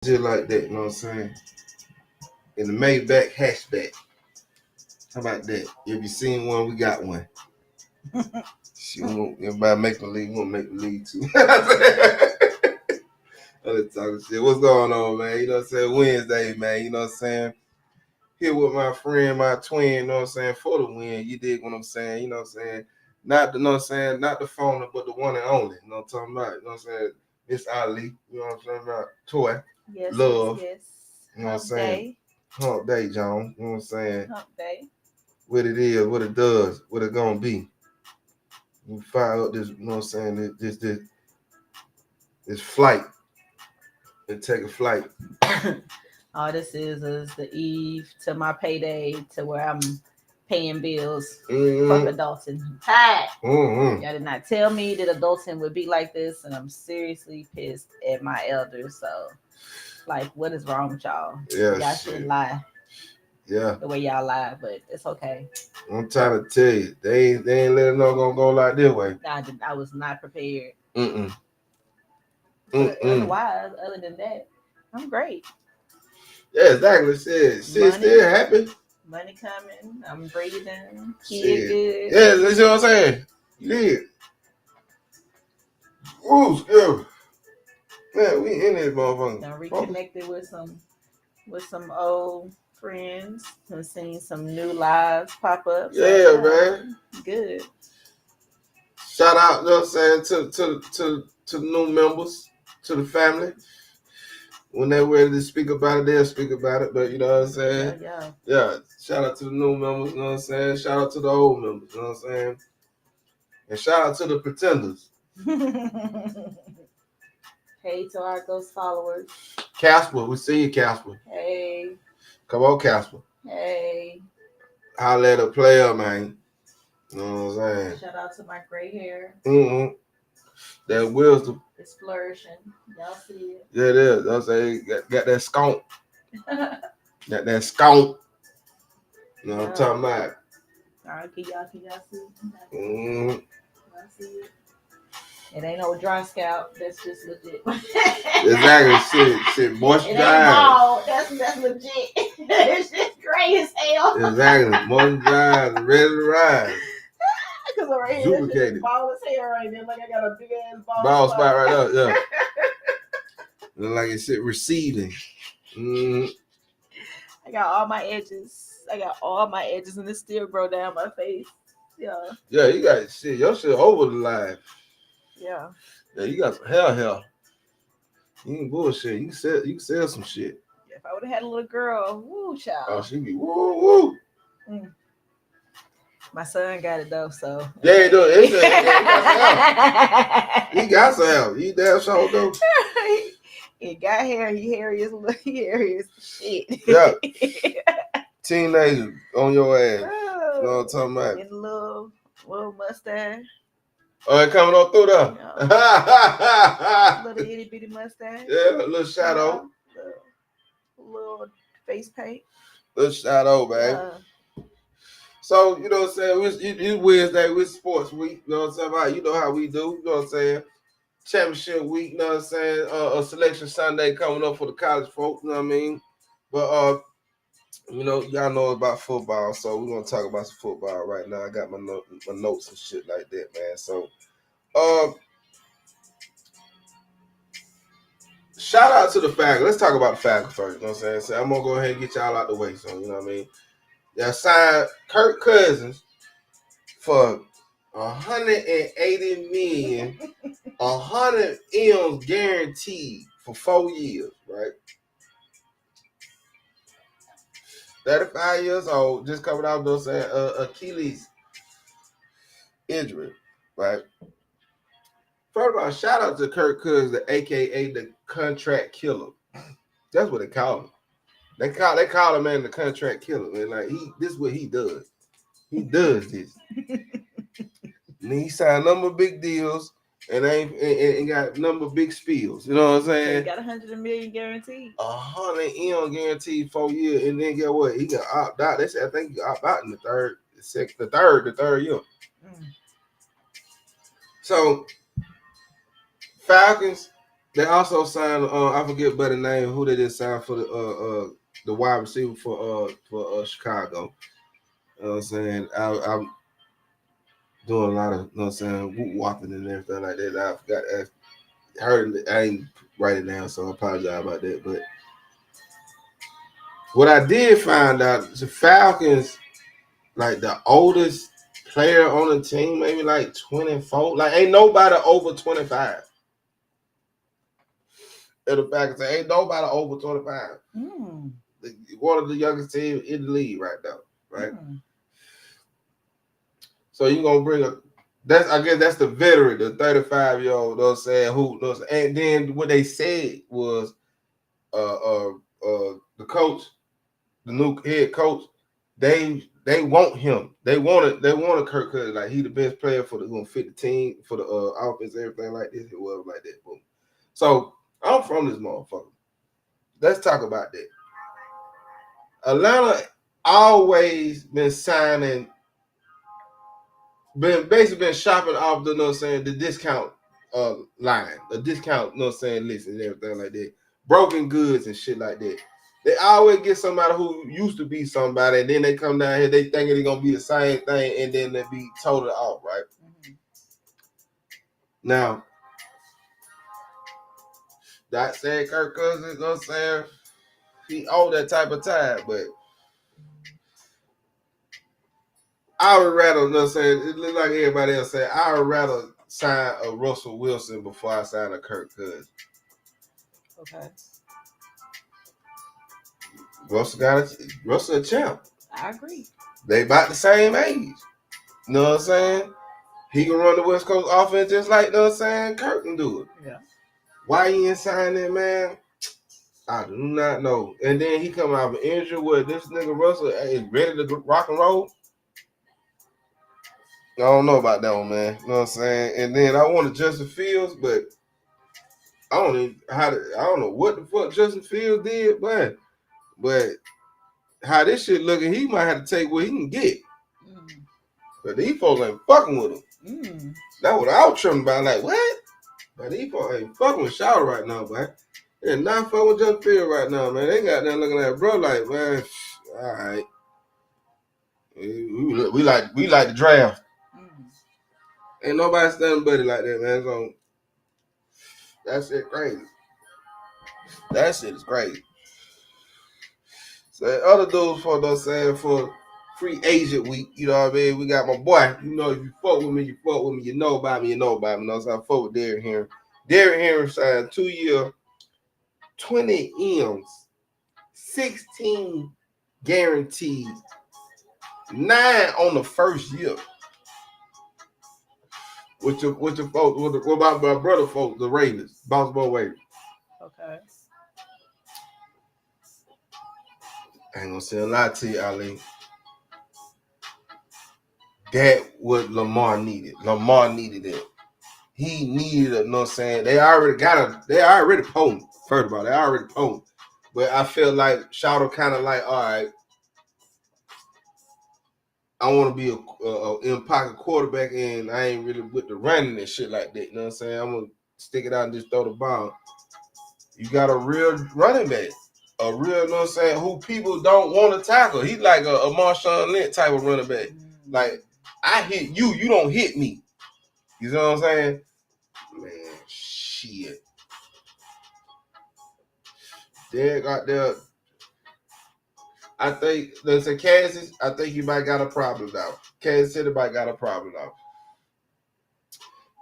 Just like that, you know what I'm saying? In the Maybach hatchback. How about that? If you seen one, we got one. Everybody make believe, we want to make believe too. Other talking shit. What's going on, man? You know what I'm saying? Wednesday, man. You know what I'm saying? Here with my friend, my twin, you know what I'm saying? For the win. You dig what I'm saying? You know what I'm saying? Not the, you know what I'm saying? Not the phone, but the one and only. You know what I'm talking about? You know what I'm saying? Miss Ali. You know what I'm saying about? Toy. Yes, Love. yes. You know what I'm saying? Hump day, John. You know what I'm saying? Hump day. What it is, what it does, what it gonna be. You fire up this, you know what I'm saying, this flight. And take a flight. All this is the eve to my payday to where I'm paying bills. Fuck adulting. I'm tired. Y'all did not tell me that adulting would be like this, and I'm seriously pissed at my elders. So, like, what is wrong with y'all? Yeah, y'all shouldn't lie. Yeah. The way y'all lie, but it's okay. I'm trying to tell you, they ain't letting no gonna go like this way. I was not prepared. But otherwise, other than that, I'm great. Yeah, exactly. Shit still happy. Money coming. I'm breathing. Kid good. Yeah, that's what I'm saying. You did. Ooh, still. Man, we in this motherfucker. I reconnected with some old friends and seen some new lives pop up. So, yeah, man. Good. Shout out, you know what I'm saying, to the new members, to the family. When they're ready to speak about it, they'll speak about it. But you know what I'm saying? Yeah. Shout out to the new members, you know what I'm saying? Shout out to the old members, you know what I'm saying? And shout out to the pretenders. Hey to our ghost followers. Casper, we see you, Casper. Hey. Come on, Casper. Hey. Holla at a player, man. You know what I'm saying? Shout out to my gray hair. That wisdom. It's flourishing. Y'all see it? Yeah, it is. I'm saying, got that skunk. Got that skunk. You know what I'm talking about? All right, can y'all see it? Y'all see it? It ain't no dry scalp. That's just legit. Exactly. Shit, moisturize. It ain't bald. That's legit. It's just gray as hell. Exactly. Moisturize, ready to ride. Because right here, it's bald as hair right there. Like I got a big ass bald spot right there. Yeah. Look like it's receding. I got all my edges. And it still grow down my face. Yeah. Yeah, you got shit. Your shit over the line. Yeah. Yeah, you got some hair. You ain't bullshit. You can sell some shit. Yeah, if I would have had a little girl, woo, child. Oh, she be woo. My son got it though, so. Yeah, he do. He got some help. He damn sure do. He got hair. He hairy as shit. Yeah. Teenager on your ass. You know what I'm talking about? Getting a little mustache. Oh, it coming on through there. Yeah. Little itty bitty mustache. Yeah, a little shadow. Little face paint. Little shadow, man. So, you know what I'm saying? It's Wednesday with sports week. You know what I'm saying? About, you know how we do. You know what I'm saying? Championship week. You know what I'm saying? A selection Sunday coming up for the college folks. You know what I mean? But, you know, y'all know about football, so we're going to talk about some football right now. I got my notes and shit like that, man. So, shout out to the Falcons. Let's talk about the Falcons first. You know what I'm saying? So I'm going to go ahead and get y'all out the way. So, you know what I mean? Y'all signed Kirk Cousins for $180 million, 100 M's guaranteed for 4 years, right? 35 years old, just coming out of Achilles injury, right? First of all, shout out to Kirk Cousins, aka the contract killer. That's what they call him. They call him, man, the contract killer. Man, like this is what he does. He does this. And he signed a number of big deals and got a number of big spills. You know what I'm saying? He got $100 million guaranteed. 100 M guaranteed 4 years, and then get what? He got opt out. They said I think he opt out in the third year. So Falcons They also signed. I forget by the name who they did sign for the wide receiver for Chicago. You know what I'm saying? I'm doing a lot of, you know what I'm saying, whopping and everything like that. I forgot. I heard it. I ain't write it down, so I apologize about that. But what I did find out, the Falcons, like the oldest player on the team, maybe like 24. Like ain't nobody over 25. And the Falcons ain't nobody over 25. One of the youngest teams in the league right now, right? So you gonna bring I guess that's the veteran, the 35-year-old, you know what I'm saying, who, and then what they said was the coach, the new head coach, they want him. They wanted Kirk Cousins, like he the best player for gonna fit the team for the offense, everything like this, it was like that. Boom. So I'm from this motherfucker. Let's talk about that. Atlanta always been signing, been shopping off the, you know what I'm saying, the discount line, the discount, you know what I'm saying, list and everything like that. Broken goods and shit like that. They always get somebody who used to be somebody, and then they come down here, they think it's gonna be the same thing, and then they be totally off, right? Now, that said Kirk Cousins, you know what I'm saying, he owe that type of time, but I would rather, you know what I'm saying, it look like everybody else said, I would rather sign a Russell Wilson before I sign a Kirk Cousins. Okay. Russell a champ. I agree. They about the same age. You know what I'm saying? He can run the West Coast offense just like, you know what I'm saying, Kirk can do it. Yeah. Why he ain't signing that, man? I do not know. And then he come out of an injury where this nigga Russell is ready to rock and roll. I don't know about that one, man. You know what I'm saying? And then I wanted Justin Fields, but I don't know what the fuck Justin Fields did, man. But how this shit looking, he might have to take what he can get. But these folks ain't fucking with him. That's what I was tripping about. Like, what? But these folks ain't fucking with Shout right now, man. They're not fucking with Justin Fields right now, man. They got them looking at bro like, man, all right. We like the draft. Ain't nobody standing buddy like that, man. So that shit crazy. That shit is crazy. So other dudes for those saying for free agent week, you know what I mean? We got my boy. You know, if you fuck with me, you fuck with me. You know about me, you know about me. You know, so I fuck with Derrick Henry. Derrick Henry signed 2-year, 20 M's, 16 guaranteed, 9 on the first year. With your folks, what about my brother folks, the Ravens, Baltimore Ravens. Okay. I ain't gonna say a lot to you, Ali. That what Lamar needed. Lamar needed it. He needed it, you know what I'm saying? They already potent. First of all, they already potent. But I feel like Shouter kind of like, all right, I want to be a in-pocket quarterback, and I ain't really with the running and shit like that. You know what I'm saying? I'm going to stick it out and just throw the ball. You got a real running back. A real, you know what I'm saying, who people don't want to tackle. He's like a Marshawn Lynch type of running back. Like, I hit you, you don't hit me. You know what I'm saying? Man, shit. Derek out there. I think, let's say Kansas, I think you might got a problem now. Kansas City might got a problem now.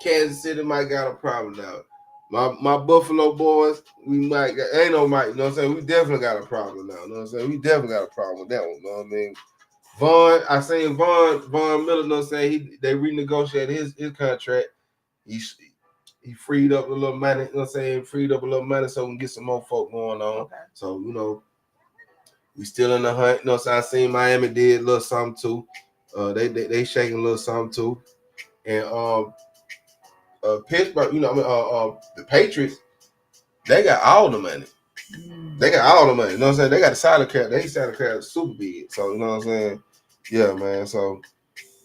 Kansas City might got a problem now. My Buffalo boys, we might got, ain't no might, you know what I'm saying? We definitely got a problem now, you know what I'm saying? We definitely got a problem with that one, you know what I mean? I seen Von Miller, you know what I'm saying? They renegotiated his contract. He freed up a little money, you know what I'm saying? Freed up a little money so we can get some more folk going on. Okay. So, you know, we still in the hunt. You know what I'm saying? I seen Miami did a little something too. They shaking a little something too. And Pittsburgh, you know, the Patriots, they got all the money. They got all the money. You know what I'm saying? They got the salary cap. They salary cap super big. So, you know what I'm saying? Yeah, man. So,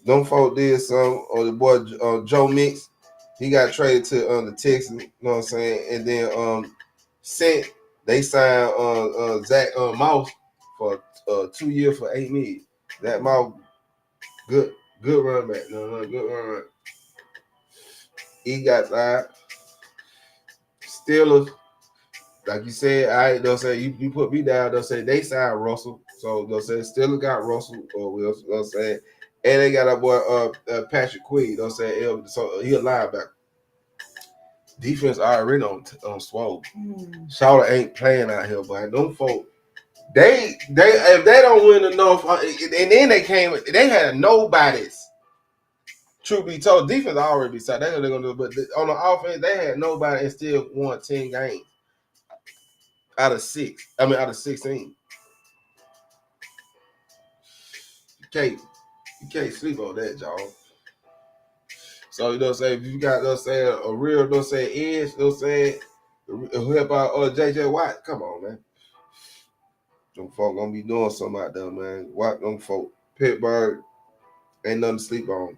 them folk did some. Or the boy Joe Mix, He got traded to the Texans. You know what I'm saying? And then they signed Zach Moss for 2 years for $8 million. Zach Moss, good run back. No, good run back. He got that. Steelers, like you said, they'll say you put me down. They'll say they signed Russell, so they'll say Steelers got Russell or Wilson. They'll say, and they got a boy Patrick Queen. They'll say so he a linebacker. Defense already on swole. Charlotte ain't playing out here, but them folk, they if they don't win enough, and then they had nobodies. Truth be told, defense already be set. They're gonna do, but on the offense, they had nobody and still won 10 games out of 6. I mean, out of 16. You can't sleep on that, y'all. So you know what I'm saying? If you got a real edge, help out JJ Watt. Come on, man. Them folk gonna be doing something out there, man. Watch them folk. Pittsburgh ain't nothing to sleep on.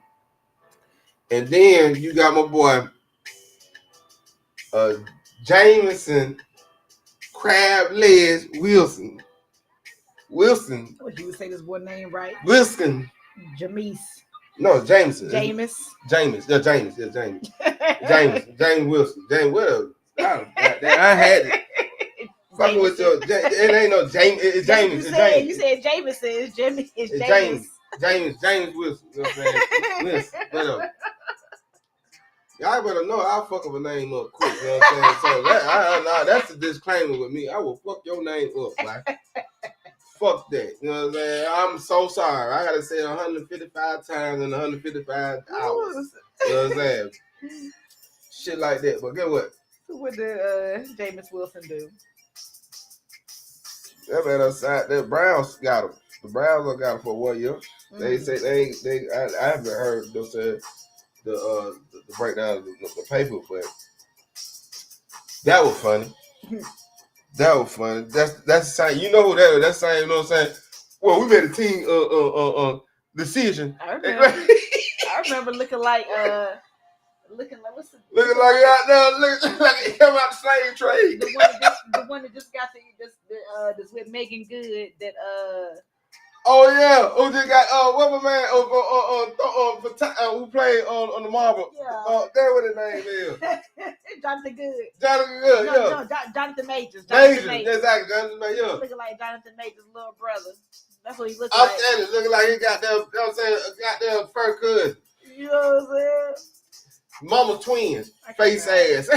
And then you got my boy Jameson Crab Legs Wilson. Wilson. What you would say this boy name right? Wilson. Jameis. No, Jameson. James. James. Yeah, James. Yeah, James. James Wilson. James Wilson. I had it. Fucking with your. It ain't no James. It's James. You said Jameson. It's Jimmy. It's James. James Wilson. You know what I'm saying? Wilson. Whatever. Y'all better know I'll fuck up a name up quick. You know what I'm saying? So that's a disclaimer with me. I will fuck your name up, like. Fuck that. You know what I'm saying? I'm so sorry. I gotta say it 155 times in 155 hours. You know what I'm saying? Shit like that. But get what? What did Jameis Wilson do? That man outside, the Browns got him. The Browns got him for 1 year. They say I haven't heard them say the breakdown of the paper, but that was funny. That was funny. That's the sign. You know who that is? That's the sign. You know what I'm saying? Well, we made a team decision. I remember looking like what's the looking like out there, looking like he came out the slave trade. The one that just got this with Megan Good that Oh yeah, who just got what my man who played on the marble? Yeah. That what his name is. Jonathan Good. Jonathan Good. No, Jonathan Majors. Exactly. Jonathan Majors. Yeah. Looking like Jonathan Majors' little brother. That's what he looks like. Outstanding. Looking like he got them. You know what I'm saying? Got them fur cousin. You know what I'm saying? Mama twins, face ass.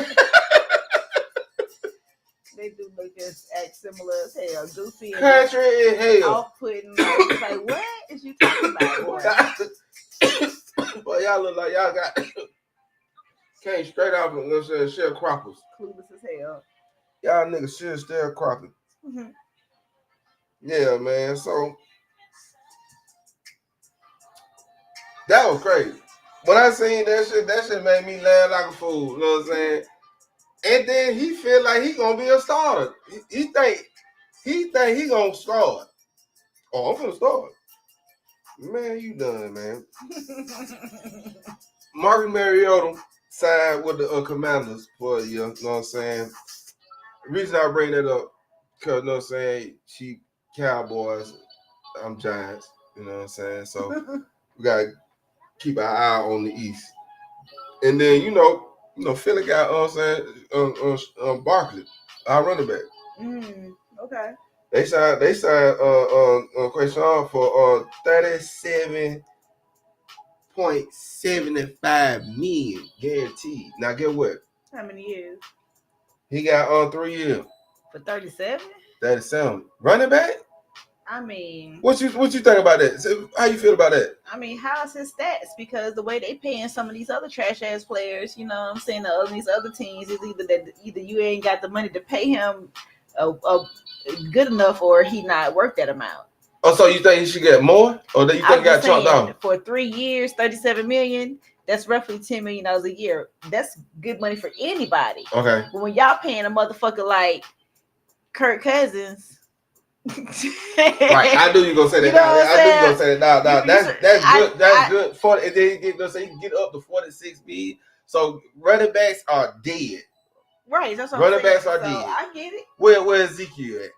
They do look act similar as hell. Goofy and country as hell. Off-putting. Like, what is you talking about, boy? Well, y'all look like y'all got came straight off of sharecroppers. Clueless as hell. Y'all niggas sharecropping. Mm-hmm. Yeah, man. So that was crazy. When I seen that shit made me laugh like a fool. You know what I'm saying? And then he feel like he gonna be a starter. He think he gonna start. Oh, I'm gonna start. Man, you done, man. Marcus Mariota signed with the Commanders for a year. You know what I'm saying? The reason I bring that up, because you know what I'm saying, she Cowboys, I'm Giants. You know what I'm saying? So we gotta keep an eye on the East. And then you know, Philly got Barkley, our running back. Okay. They signed Quayshawn for $37.75 million guaranteed. Now get what? How many years? He got 3 years. For 37? 37. Running back? I mean, what you think about that? So how you feel about that? I mean, how's his stats? Because the way they paying some of these other trash ass players, you know what I'm saying, these other teams is either you ain't got the money to pay him good enough, or he not worth that amount. Oh, so you think he should get more, or that you think he got chopped off? For 3 years, $37 million. That's roughly $10 million a year. That's good money for anybody. Okay. But when y'all paying a motherfucker like Kirk Cousins. Right, I knew you gonna say that. I knew you gonna say that. Nah, that's good. That's good. 40, and then he can get up to 46 speed. So running backs are dead. Right. That's what running I'm saying. backs are so dead. I get it. Where Ezekiel at?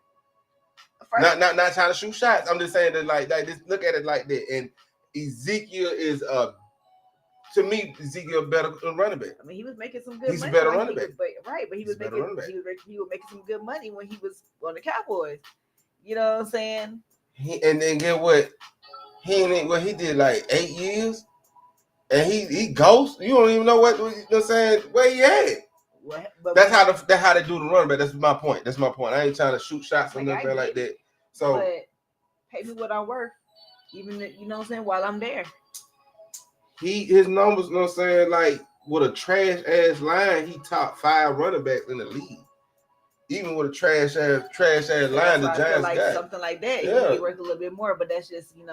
First, Not trying to shoot shots. I'm just saying that like just look at it like that. And Ezekiel is to me, Ezekiel better than running back. I mean, he was making some good He's money. He's a better running back. But he was making some good money when he was on the Cowboys. You know what I'm saying? And then get what? He did like 8 years, and he ghost. You don't even know what you know what I'm saying, where he at. That's how they do the running back. That's my point. I ain't trying to shoot shots or nothing like that. So, but pay me what I'm worth, even you know what I'm saying, while I'm there. His numbers, you know what I'm saying, like with a trash ass line, he top 5 running backs in the league. Even with a trash ass line, the Giants got something like that. Yeah, he worth a little bit more, but that's just me.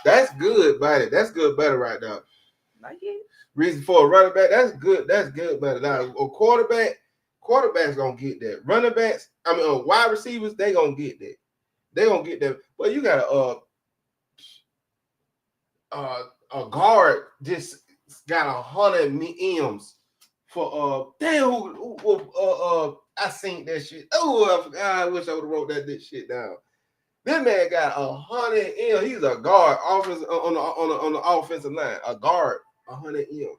That's good, buddy. That's good, better right now. Not yet. Reason for a running back, that's good, better. Now a quarterback's gonna get that. Running backs, wide receivers, they gonna get that. But you got a guard just got 100 M's for I seen that shit. Oh, I wish I would have wrote that shit down. This man got 100 M. He's a guard, offense on the offensive line. A guard, 100 M.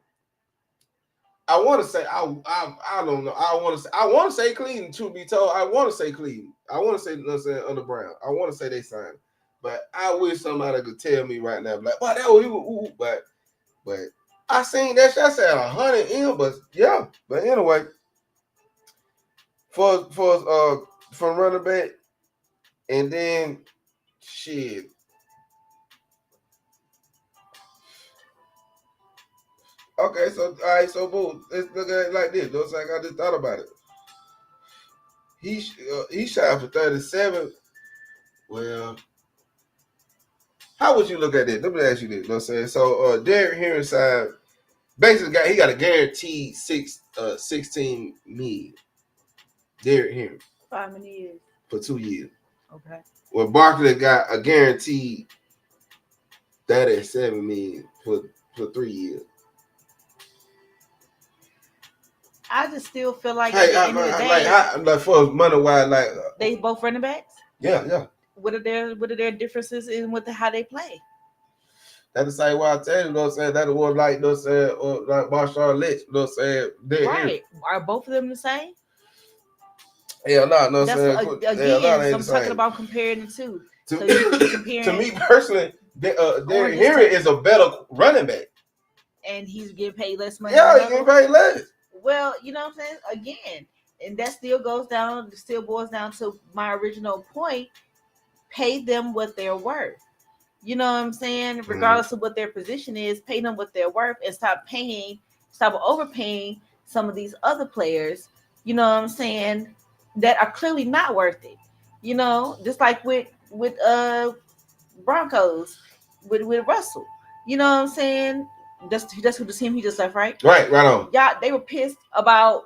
I want to say I don't know. I want to say Cleveland. To be told, I want to say Cleveland. I want to say under Brown. I want to say they signed, but I wish somebody could tell me right now. Like, well, that was but I seen that shit. I said 100 M, but yeah. But anyway, for running back, and then shit. Okay, so all right, so boom. Let's look at it like this. Looks like I just thought about it. He shot for 37. Well, how would you look at it? Let me ask you this. You know what I'm saying? So Derrick Henry side, basically he got a guaranteed 16 million. Derrick Henry. How many years? For 2 years. Okay. Well, Barkley got a guaranteed 37 million for 3 years. I just still feel like at the end of the day, like for money wise, like they both running backs. Yeah. What are their differences in how they play? That's the same way I tell you, you know what I'm saying? That was like, you know what I'm saying, or like Marshawn Lynch, you know what I'm saying? Right. Are both of them the same? Hell no, no, saying again, I'm talking about comparing the two. To me personally, Derrick Henry is a better running back. And he's getting paid less money. Yeah, he's getting paid less. Well, you know what I'm saying? Again, and that still boils down to my original point. Pay them what they're worth. You know what I'm saying? Regardless of what their position is, pay them what they're worth and stop overpaying some of these other players, you know what I'm saying, that are clearly not worth it. You know, just like with Broncos, with Russell. You know what I'm saying? That's who the team he just left, right? Right on. Yeah, they were pissed about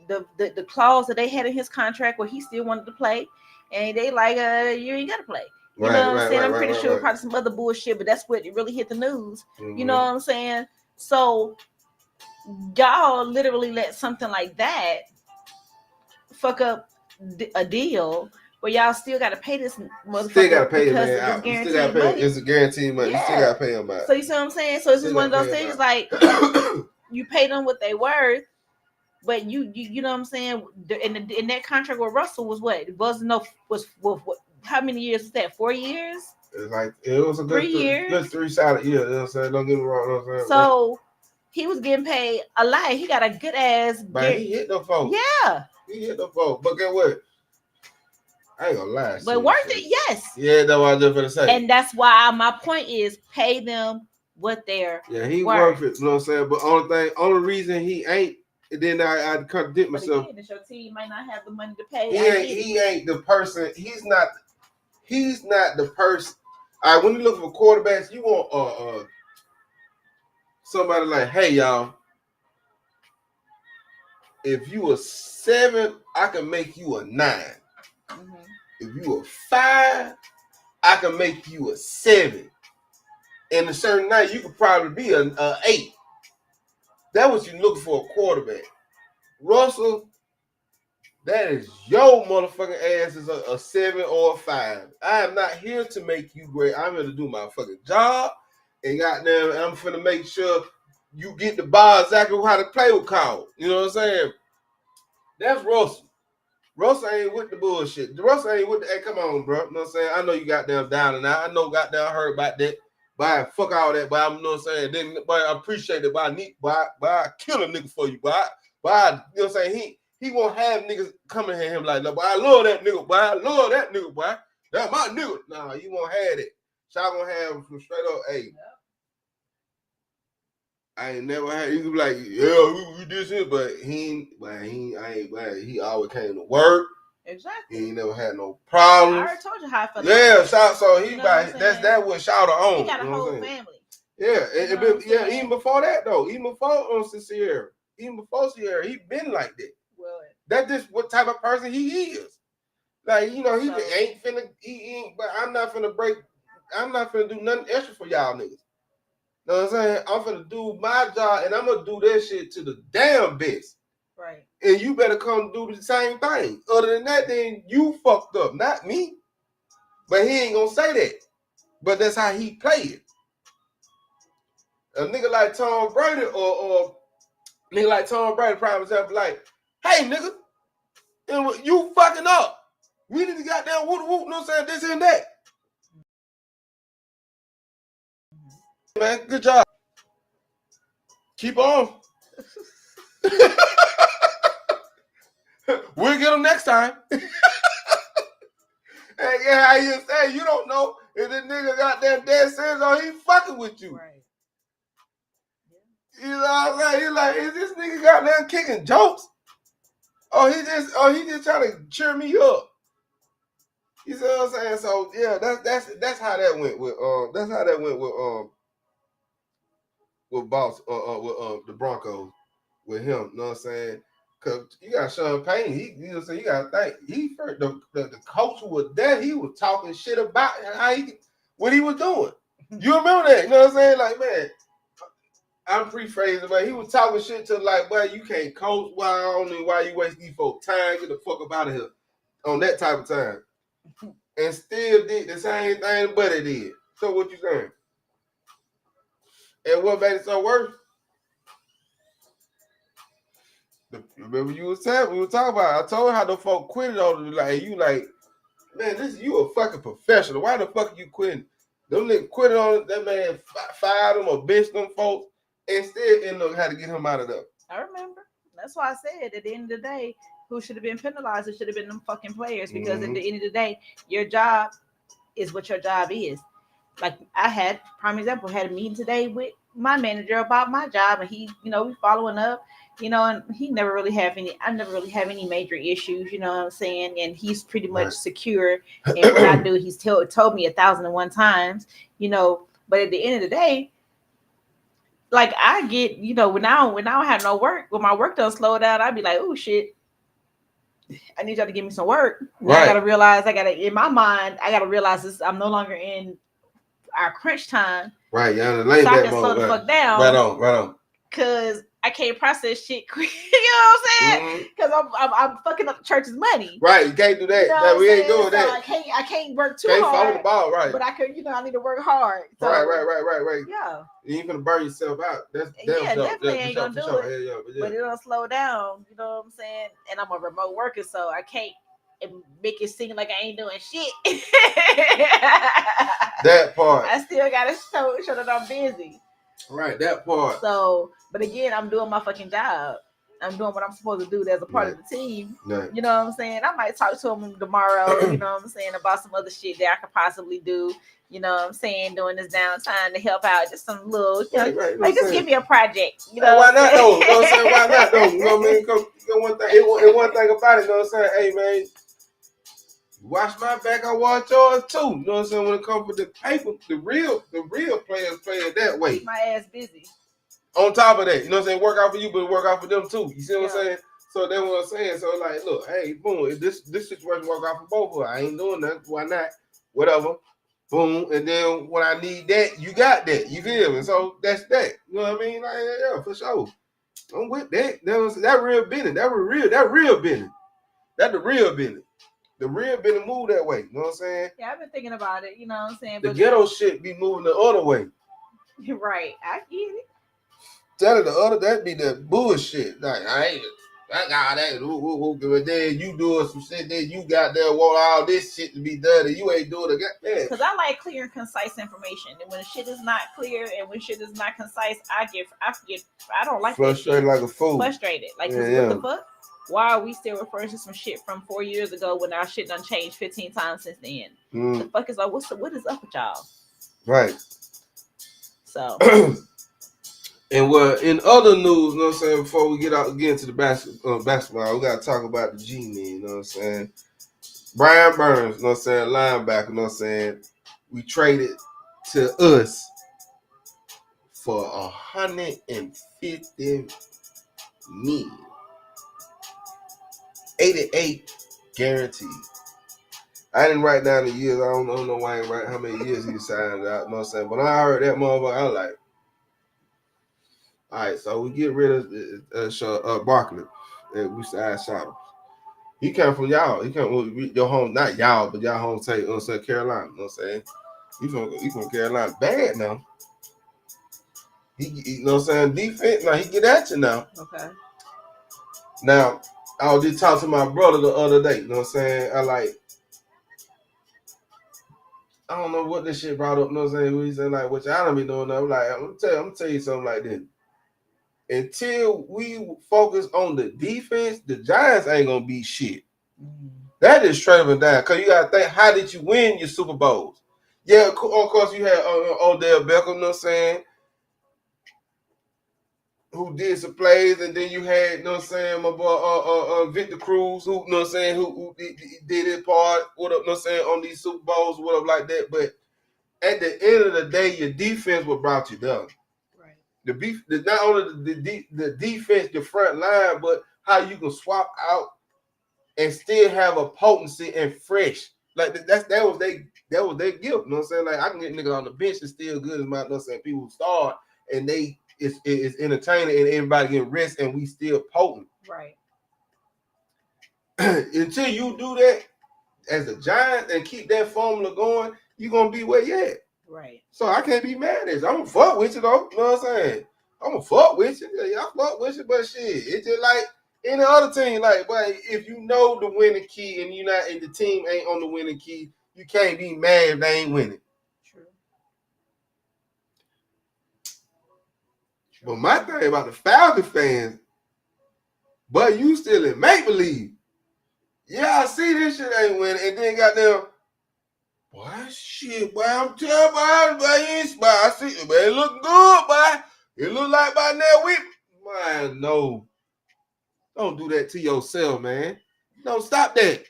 the clause that they had in his contract where he still wanted to play, and they like, you ain't gotta play. You know what I'm saying? I'm pretty sure probably some other bullshit, but that's what it really hit the news. Mm-hmm. You know what I'm saying? So y'all literally let something like that fuck up a deal where y'all still got to pay this motherfucker. Still got to pay him, man. You still got to pay him. It's a guaranteed money. Yeah. You still got to pay him back. So you see what I'm saying? So it's just one of those things like you pay them what they worth, but you know what I'm saying? In that contract with Russell was what? It wasn't was how many years was that? 4 years? It was a good 3 years. Good 3 solid years. You know what I'm saying? Don't get me wrong. You know what I'm saying? So he was getting paid a lot. He got a good ass. Man, he hit the folks. Yeah. He hit the folks. But guess what? I ain't gonna lie. But worth it, yes. Yeah, that's what I was just gonna say. And that's why my point is pay them what they're he worth it. You know what I'm saying? But only reason he ain't, and then I contradict myself. But again, your team might not have the money to pay. He ain't the person. He's not the person. All right, when you look for quarterbacks, you want somebody like, hey y'all, if you a 7, I can make you a 9. Mm-hmm. If you a 5, I can make you a 7. In a certain night, you could probably be a 8. That's what you looking for a quarterback. Russell, that is your motherfucking ass is a 7 or a 5. I am not here to make you great. I'm here to do my fucking job. And goddamn, I'm finna make sure you get the ball exactly how to play with Kyle. You know what I'm saying? That's Russell. Russell ain't with the bullshit. Russell ain't with the, hey, come on, bro. You know what I'm saying? I know you got them down and out. I know got down hurt about that. But fuck all that, but I'm, you know what I'm saying? Then, but I appreciate it, but I kill a nigga for you, but you know what I'm saying? He won't have niggas coming at him like that, but I love that nigga, boy. I love that nigga, boy. That's my nigga. Nah, you won't have it. Y'all gonna have some straight up, hey. I ain't never had. He was like, yeah, we did shit, but he always came to work. Exactly. He ain't never had no problems. I already told you how I felt. Yeah, so he that's what Shouter on. He got a whole family. Yeah, even before that though, even before Sierra, he been like that. Well, that's just what type of person he is. Like, you know, he ain't finna. He ain't. But I'm not finna do nothing extra for y'all niggas. You know what I'm saying? I'm finna do my job, and I'm gonna do that shit to the damn best. Right. And you better come do the same thing. Other than that, then you fucked up, not me. But he ain't gonna say that. But that's how he play it. A nigga like Tom Brady or nigga like Tom Brady, prime example, like, hey nigga, you fucking up. We need to goddamn whoop, you know what I'm saying? This and that. Man, good job. Keep on. We'll get them next time. Hey, yeah, how you say you don't know if this nigga got that dead sense or he fucking with you. Right. You know what I'm saying? He's like, is this nigga got there kicking jokes? Or he just trying to cheer me up. You see what I'm saying? So yeah, that's how that went with boss with the Broncos with him. You know what I'm saying? Cause you got Sean Payton, you know what I'm saying? You gotta think the coach who was there, he was talking shit about what he was doing. You remember that? You know what I'm saying? Like, man, I'm pre-phrasing, but he was talking shit to like, boy, you can't coach. Why I don't know why you waste these folks' time. Get the fuck up out of here on that type of time. And still did the same thing Buddy did. So what you saying? And what made it so worse? Remember we were talking about it. I told her how the folk quitted on it. Like, you like, man, you a fucking professional. Why the fuck are you quitting? Them niggas quitted on it. That man fired them or benched them folks and still ended up how to get him out of there. I remember. That's why I said at the end of the day, who should have been penalized? It should have been them fucking players, because at the end of the day, your job is what your job is. Like, I had, prime example, had a meeting today with my manager about my job, and he, you know, we following up, you know, and I never really have any major issues, you know what I'm saying? And he's pretty much secure in what I do. He's told me 1,001 times, you know, but at the end of the day, like, I get, you know, when I don't have no work, when my work doesn't slow down, I'd be like, oh shit, I need y'all to give me some work. Right. I gotta realize, in my mind, I gotta realize this, I'm no longer in our crunch time. Right, yeah, so I can slow the fuck down. Right on. Cause I can't process shit quick. You know what I'm saying? Because I'm fucking up the church's money. Right, you can't do that. You know we ain't doing that. I can't work too hard. Can't follow the ball, right? But I could, you know, I need to work hard. So, right. Yeah. You ain't gonna burn yourself out. That's definitely ain't gonna do it. But it'll slow down. You know what I'm saying? And I'm a remote worker, so I can't make it seem like I ain't doing shit. That part. I still gotta show that I'm busy. Right, that part. So, but again, I'm doing my fucking job. I'm doing what I'm supposed to do as a part of the team. Right. You know what I'm saying? I might talk to him tomorrow, you know what I'm saying, about some other shit that I could possibly do. You know what I'm saying? During this downtime to help out, just some little, you know, right, like just give me a project. You know, why not though? You know what I'm saying? Why not though? You know what I mean? One thing about it, you know what I'm saying? Hey man, watch my back, I watch yours too. You know what I'm saying? When it comes to the paper, the real players play it that way. Keep my ass busy. On top of that, you know what I'm saying? Work out for you, but work out for them too. You see what I'm saying? So that's what I'm saying. So like, look, hey, boom, if this situation work out for both of us, I ain't doing nothing. Why not? Whatever. Boom. And then when I need that, you got that. You feel me? So that's that. You know what I mean? Like, yeah, for sure. I'm with that. That real business. That real business. That the real business. The real business move that way. You know what I'm saying? Yeah, I've been thinking about it. You know what I'm saying? The ghetto shit be moving the other way. Right. I get it. Tell the other, that be the bullshit. Like, I got that. But then you doing some shit, then you got there want all this shit to be done, and you ain't doing it. Because I like clear and concise information. And when shit is not clear and when shit is not concise, I don't like frustrated like a fool. Frustrated. Like, what the fuck? Why are we still referring to some shit from 4 years ago when our shit done changed 15 times since then? The fuck is like, what is up with y'all? Right. So. And in other news, you know what I'm saying, before we get into the basketball, we got to talk about the G-Men, you know what I'm saying? Brian Burns, you know what I'm saying, linebacker, you know what I'm saying, we traded to us for $150 million. 88 guaranteed. I didn't write down the years. I don't know why I ain't write how many years he signed out, you know what I'm saying? But when I heard that motherfucker, I was like, all right, so we get rid of Barkley. We side shot him. He came from y'all. He came from your home, not y'all, but y'all home state, Carolina. You know what I'm saying? He from Carolina. Bad now. You know what I'm saying? Defense, now he get at you now. Okay. Now, I was just talking to my brother the other day. You know what I'm saying? I don't know what this shit brought up. You know what I'm saying? He said, like, what y'all don't be doing. I'm like, I'm gonna tell you something like this. Until we focus on the defense, the Giants ain't gonna be shit. That is straight up and down. Cause you gotta think, how did you win your Super Bowls? Yeah, of course you had Odell Beckham, you know what I'm saying, who did some plays, and then you had, you know what I'm saying, my boy Victor Cruz, who, you know what I'm saying, who did his part, what up, you know what I'm saying, on these Super Bowls, what up like that. But at the end of the day, your defense what brought you down. Not only the defense, the front line, but how you can swap out and still have a potency and fresh. Like that was their gift. You know what I'm saying? Like, I can get niggas on the bench and still good as my, you know what I'm saying, people who start and it's entertaining and everybody getting rest and we still potent. Right. Until you do that as a Giant and keep that formula going, you're gonna be where you at. Right. So I can't be mad at this. I'm gonna fuck with you though. You know what I'm saying? I'm gonna fuck with you. Yeah, I fuck with you, but shit, it's just like any other team. Like, but if you know the winning key and the team ain't on the winning key, you can't be mad if they ain't winning. True. But my thing about the Falcons fans, but you still in make believe. Yeah, I see this shit ain't winning, and then got them. Boy, shit, boy, I'm telling boy, I see it, man. It look good, boy. It look like by now man, no. Don't do that to yourself, man. No, stop that.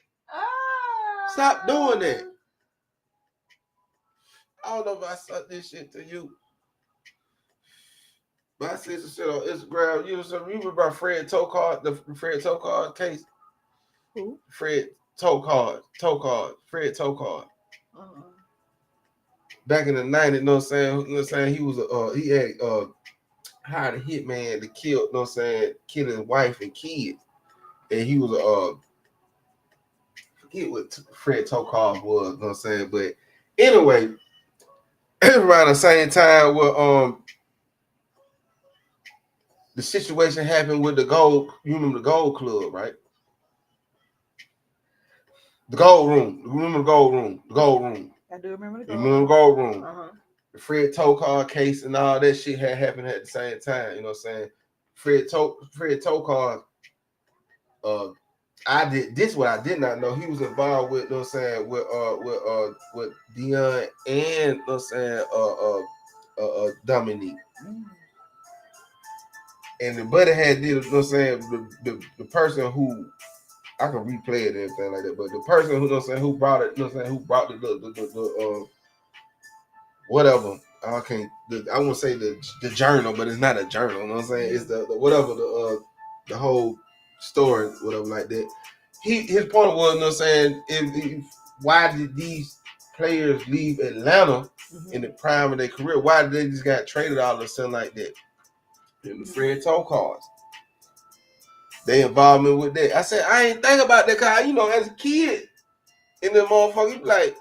Stop doing that. I don't know if I sent this shit to you. But I see some shit on Instagram. You remember about Fred Tokard, the Fred Tokard case? Who? Fred Tokard. Fred Tokard. Back in the 90s, you know what I'm saying? He was he had hired a hitman to kill, you know what I'm saying, kill his wife and kids. And he was forget what Fred Tokard was, you know what I'm saying? But anyway, around the same time where the situation happened with the Gold, you remember the Gold Club, right? The Gold Room. You remember the Gold Room? The Gold Room. I do remember the Gold Room. You remember the Gold Room? Uh-huh. The Fred Tokard case and all that shit had happened at the same time. You know what I'm saying? Fred Tokard, I did this what I did not know. He was involved with, you know what I'm saying, with Dion and, you know what I'm saying, Dominique. And the buddy had did, you know what I'm saying, the person who, I can replay it and everything like that, but the person who, you know what I'm saying, who brought it, you know what I'm saying, who brought the whatever, I won't say the journal, but it's not a journal, you know what I'm saying, it's the whatever, the whole story, whatever like that. His point was, you know what I'm saying, why did these players leave Atlanta in the prime of their career? Why did they just got traded all of a sudden like that? And the Fred Tokard. They involvement with that. I said, I ain't think about that, cause as a kid, in the motherfucker, you be like,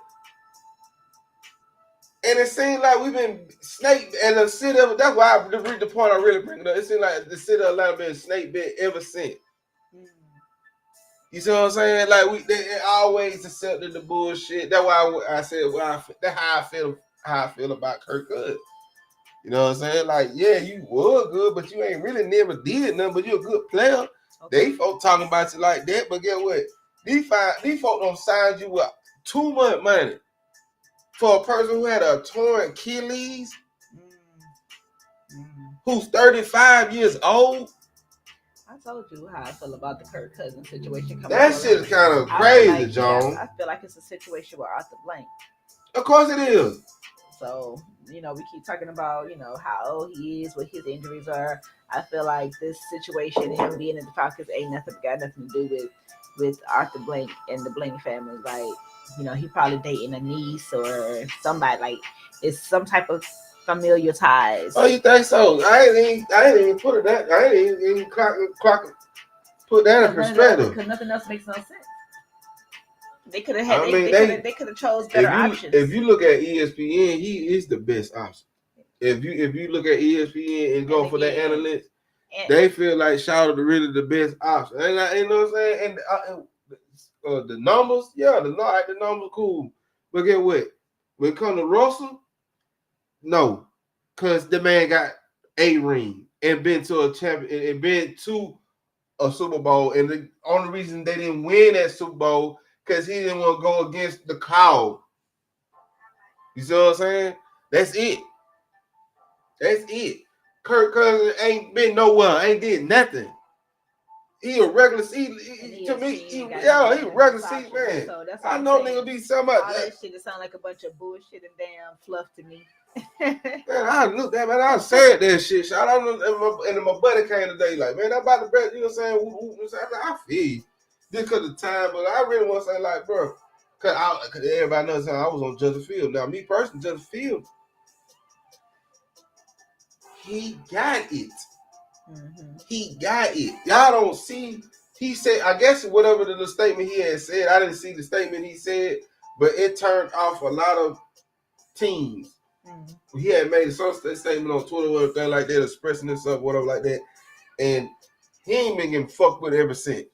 and it seems like we've been snake and the city of, that's why I read the point I really bring it up. It seems like the city of Atlanta been snake bit ever since. You see what I'm saying? Like they always accepted the bullshit. That's why I said that's how I feel about Kirk Cousins. You know what I'm saying? Like, yeah, you were good, but you ain't really never did nothing, but you're a good player. Okay. They folk talking about you like that, but guess what? These folk don't sign you with too much money for a person who had a torn Achilles, who's 35 years old. I told you how I feel about the Kirk Cousins situation. That shit is kind of crazy, John. I feel like it's a situation with Arthur Blank. Of course it is. So, we keep talking about, how old he is, what his injuries are. I feel like this situation, him being in the Falcons, got nothing to do with Arthur Blank and the Blank family. Like, he probably dating a niece or somebody. Like, it's some type of familial ties. Oh, you think so? I ain't even put it that. I ain't even put that in perspective. Because nothing else makes no sense. They could have had. They could have chose better options. If you look at ESPN, he is the best option. If you look at ESPN and go for that analytics, they feel like Shout is really the best option. And you know what I'm saying? And the numbers, the numbers cool. But get what? When it comes to Russell, no, because the man got a ring and been to a champion and been to a Super Bowl, and the only reason they didn't win that Super Bowl because he didn't want to go against the crowd. You see what I'm saying? That's it. Kirk Cousins ain't been nowhere, ain't did nothing. He a regular season. He a regular season man. So that's I know nigga be something like that. All that shit that sound like a bunch of bullshit and damn fluff to me. Man, I said that shit. I don't know, and my buddy came today, like, man, I'm about to bet, you know what I'm saying? I feel you. Just because of time, but I really want to say, like, bro, because everybody knows how I was on Justin Fields. Now, me personally, Justin Fields, he got it. Mm-hmm. He got it. Y'all don't see. He said, I guess whatever the statement he had said, I didn't see the statement he said, but it turned off a lot of teams. Mm-hmm. He had made some statement on Twitter or anything like that, expressing himself, whatever like that, and he ain't been getting fucked with ever since.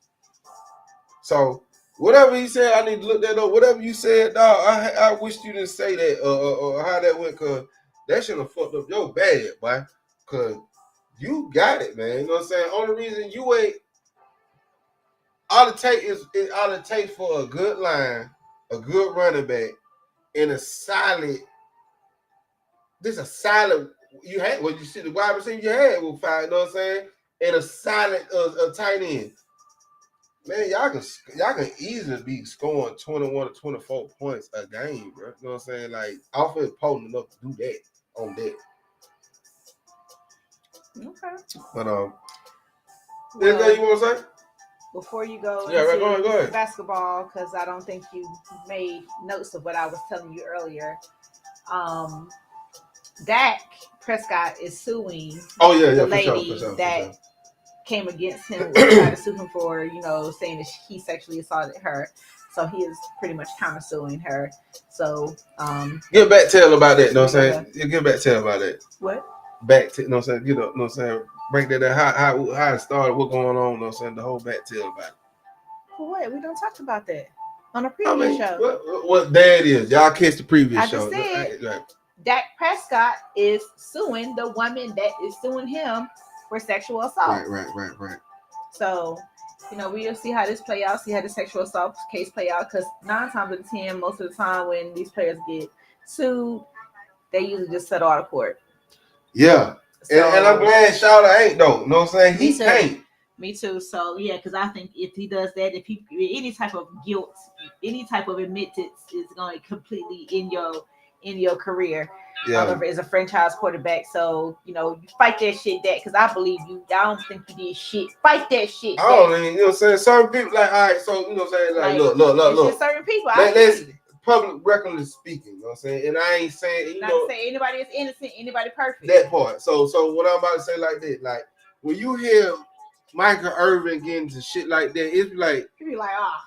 So whatever he said, I need to look that up. Whatever you said, dog, I wish you didn't say that or how that went, cause that should have fucked up your bad, boy. Cause you got it, man. You know what I'm saying? Only reason you ain't all it takes for a good line, a good running back, and a solid. This a solid. You had what you see the wide receiver you had with 5. You know what I'm saying? And a solid tight end. Man, y'all can easily be scoring 21 to 24 points a game, bro. You know what I'm saying? Like, offense potent enough to do that on that. Okay. But anything you want to say? Before you go go ahead. Basketball, because I don't think you made notes of what I was telling you earlier. Dak Prescott is suing the lady that came against him, tried to sue him for, saying that he sexually assaulted her. So he is pretty much counter-suing her. So get back tell about that, you know what I'm saying? Get back tell about that. What? Back to, you know what I'm saying? You know what I'm saying? Break that down. How it started, what's going on, you know what I'm saying? The whole back tell about it. For what? We don't talk about that on a previous show. What that is. Y'all catch the previous show. I just said Dak Prescott is suing the woman that is suing him for sexual assault. Right. So, we'll see how this play out, see how the sexual assault case play out, because 9 times out of 10, most of the time when these players get sued, they usually just settle out of court. Yeah. So, and I'm glad Shawty ain't, though. You know what I'm saying? He can't. Me too. So, yeah, because I think if he does that, if he any type of guilt, any type of admittance is going to completely in your career. Yeah. As a franchise quarterback. So, you fight that shit, Dak, because I believe you. I don't think you did shit. Fight that shit, Dak. I don't mean, you know what I'm saying? Certain people, like, all right, so, you know what I'm saying? Like, look. Just certain people. That's public recordly speaking, you know what I'm saying? And I ain't saying, not saying anybody is innocent, anybody perfect. That part. So what I'm about to say like this, like, when you hear Michael Irvin getting to shit like that, it's like you be like, oh.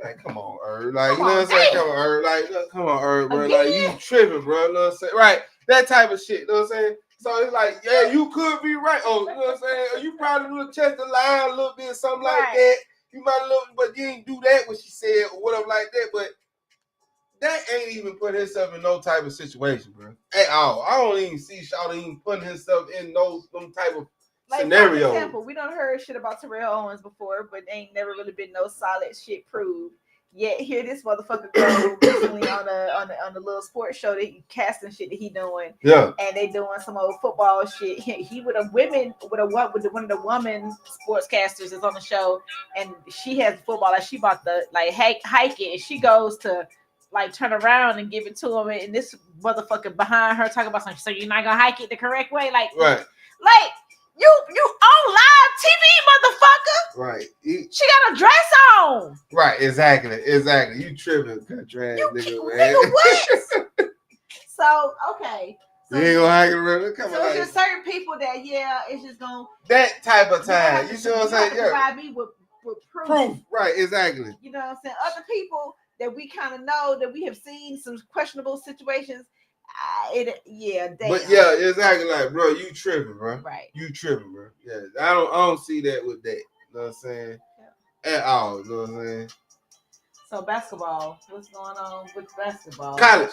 Like, come on, Irv. Like, you know what I'm saying? Come on, Irv. Like, come on, Irv, bro. Like, you tripping, bro. You know what I'm saying? Right. That type of shit. You know what I'm saying? So it's like, yeah, you could be right. Oh, you know what I'm saying? Or you probably would have checked the line a little bit, something like that. You might look, but you didn't do that what she said or whatever like that. But that ain't even put himself in no type of situation, bro. At all. I don't even see Shawty even putting himself in them type of scenario. For example, we done heard shit about Terrell Owens before, but ain't never really been no solid shit proved. Yet here this motherfucker go recently on the little sports show that he casting shit that he doing. Yeah. And they doing some old football shit. He with one of the women sportscasters is on the show, and she has football like she about to like hike it, and she goes to like turn around and give it to him, and this motherfucker behind her talking about something. So you're not gonna hike it the correct way, like right, like. You on live TV, motherfucker. Right. She got a dress on. Right, exactly. You tripping, country ass nigga, man. Nigga, what? So, okay. So, you ain't gonna hang around. Come on. So there's certain people that, it's just gonna... That type of time. You see what I'm saying? Yeah. Provide me with proof. Right, exactly. You know what I'm saying? Other people that we kind of know, that we have seen some questionable situations, damn. But yeah, exactly. Like, bro, you tripping, bro. Right. You tripping, bro. Yeah, I don't see that with that. You know what I'm saying? Yeah. At all. You know what I'm saying? So basketball, what's going on with basketball? College.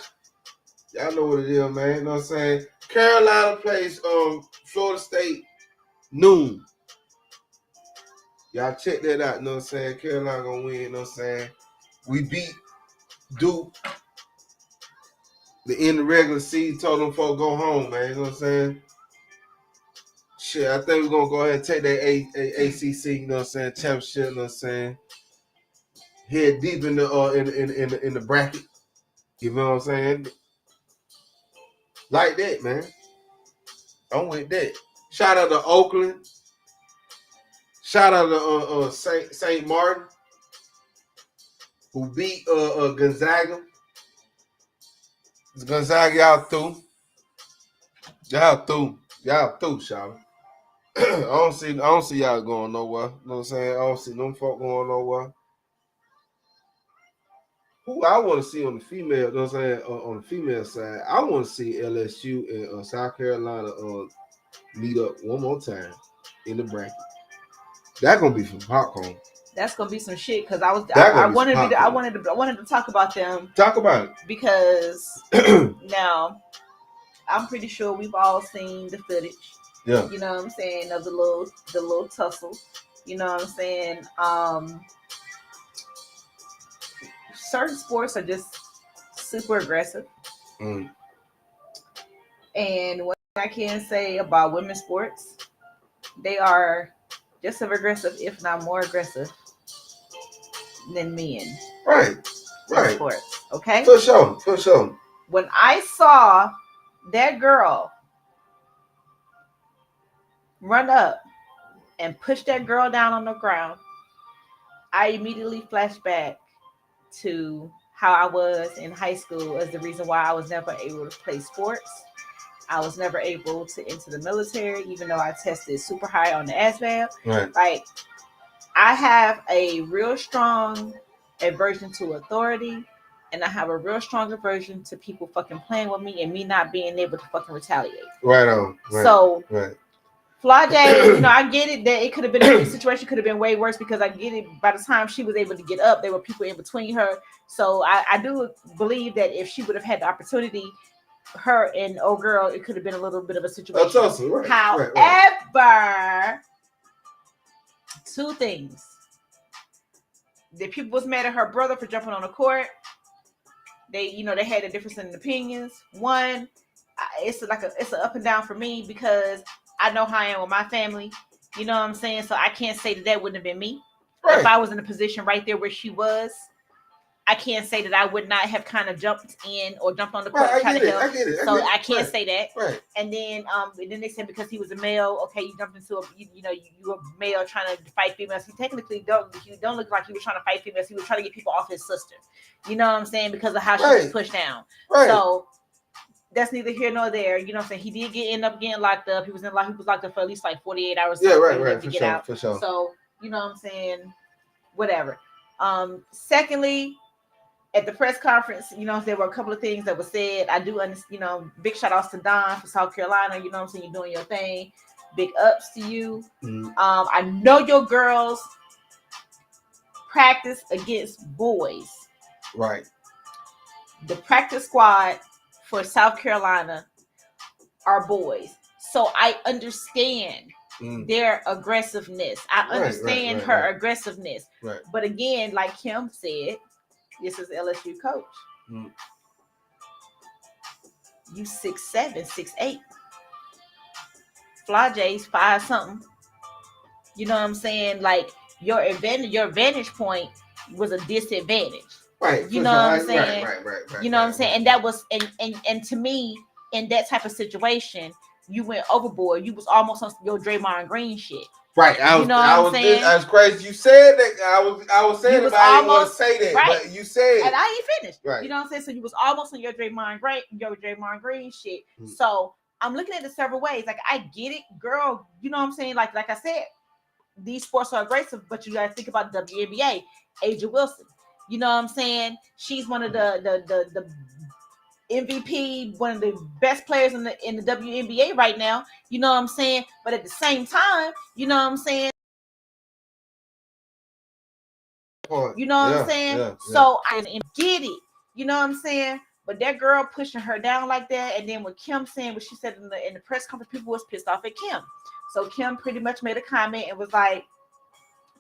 Y'all know what it is, man. You know what I'm saying? Carolina plays Florida State noon. Y'all check that out. You know what I'm saying? Carolina gonna win. You know what I'm saying? We beat Duke. The end of the regular season, told them folks go home, man. You know what I'm saying? Shit, I think we're gonna go ahead and take that ACC, you know what I'm saying, championship, you know what I'm saying. Head deep in the bracket. You know what I'm saying? Like that, man. I'm with that. Shout out to Oakland. Shout out to St. Martin, who beat Gonzaga. Gonzaga, y'all through. Y'all through, y'all. I don't see y'all going nowhere. You know what I'm saying? I don't see them folk going nowhere. Who I want to see on the female, you know what I'm saying? On the female side, I want to see LSU and South Carolina meet up one more time in the bracket. That's gonna be some popcorn. That's gonna be some shit because I wanted to talk about them. Talk about it because now I'm pretty sure we've all seen the footage. Yeah. You know what I'm saying, of the little tussle. You know what I'm saying? Certain sports are just super aggressive. Mm. And what I can say about women's sports, they are just as aggressive, if not more aggressive, than men. Right. Sports. Okay? For sure. When I saw that girl run up and push that girl down on the ground, I immediately flashed back to how I was in high school as the reason why I was never able to play sports. I was never able to enter the military, even though I tested super high on the ASVAB. Right. Like, I have a real strong aversion to authority, and I have a real strong aversion to people fucking playing with me and me not being able to fucking retaliate. Right on. Right. So, right. Flaude, I get it that it could have been a situation could have been way worse because I get it. By the time she was able to get up, there were people in between her. So I do believe that if she would have had the opportunity, her and old girl, it could have been a little bit of a situation. Awesome. Right. However, two things: the people was mad at her brother for jumping on the court. They had a difference in opinions. One, it's an up and down for me because I know how I am with my family. You know what I'm saying? So I can't say that wouldn't have been me. Right. If I was in a position right there where she was, I can't say that I would not have kind of jumped in or jumped on the court to try to help. I can't say that. Right. And then they said because he was a male, okay, you jumped into you were a male trying to fight females. He technically don't look like he was trying to fight females. He was trying to get people off his sister. You know what I'm saying? Because of how she was pushed down. Right. So that's neither here nor there. You know what I'm saying? He did end up getting locked up. He was locked up for at least like 48 hours. Yeah, right. For sure. So, you know what I'm saying? Whatever. Secondly, at the press conference, you know, there were a couple of things that were said. I do understand, you know, big shout outs to Don for South Carolina. You know what I'm saying? You're doing your thing. Big ups to you. I know your girls practice against boys. Right. The practice squad for South Carolina are boys. So I understand their aggressiveness. I understand her aggressiveness. Right. But again, like Kim said, this is LSU coach. You 6'7", 6'8". Flage's 5 something. You know what I'm saying? Like your vantage point was a disadvantage. Right. You know what I'm saying? Right. You know what I'm saying? And that was and to me, in that type of situation, you went overboard. You was almost on your Draymond Green shit. Right. I was crazy. You said that. I was saying it, but I didn't want to say that. Right. But you said, and I ain't finished. Right. You know what I'm saying? So you was almost on your Draymond Green shit. So I'm looking at it several ways. Like I get it, girl. You know what I'm saying? Like I said, these sports are aggressive, but you gotta think about WNBA. A'ja Wilson. You know what I'm saying? She's one of the MVP, one of the best players in the WNBA right now. You know what I'm saying? But at the same time, you know what I'm saying? You know what I'm saying? Yeah. So I get it. You know what I'm saying? But that girl pushing her down like that, and then with Kim saying what she said in the press conference, people was pissed off at Kim. So Kim pretty much made a comment and was like,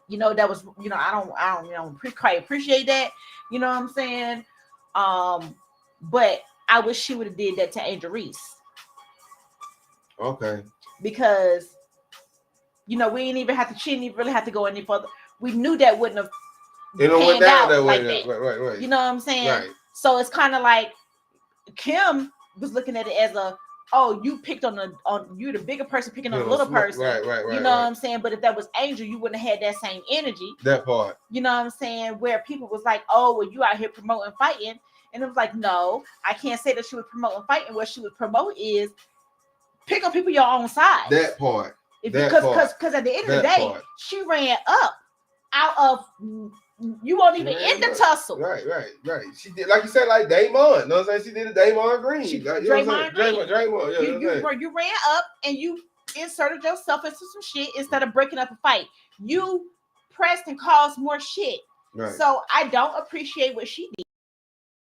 you know, that was, you know, I don't quite appreciate that. You know what I'm saying? But I wish she would have did that to Angel Reese. Okay. Because, you know, she didn't even really have to go any further. We knew that wouldn't have panned out that like that. Right. You know what I'm saying? Right. So it's kind of like Kim was looking at it as you picked on you the bigger person picking on the little person. Right. You know what I'm saying? But if that was Angel, you wouldn't have had that same energy. That part. You know what I'm saying? Where people was like, oh, well, you out here promoting fighting. And it was like, no, I can't say that she was promoting fighting. What she would promote is pick on people your own size. That part. Because at the end of the day, she ran up out of, you won't even end the tussle. Right. She did, like you said, like Draymond. You know what I'm saying? She did a Draymond Green. Draymond Green. Yeah, you ran up and you inserted yourself into some shit instead of breaking up a fight. You pressed and caused more shit. Right. So I don't appreciate what she did.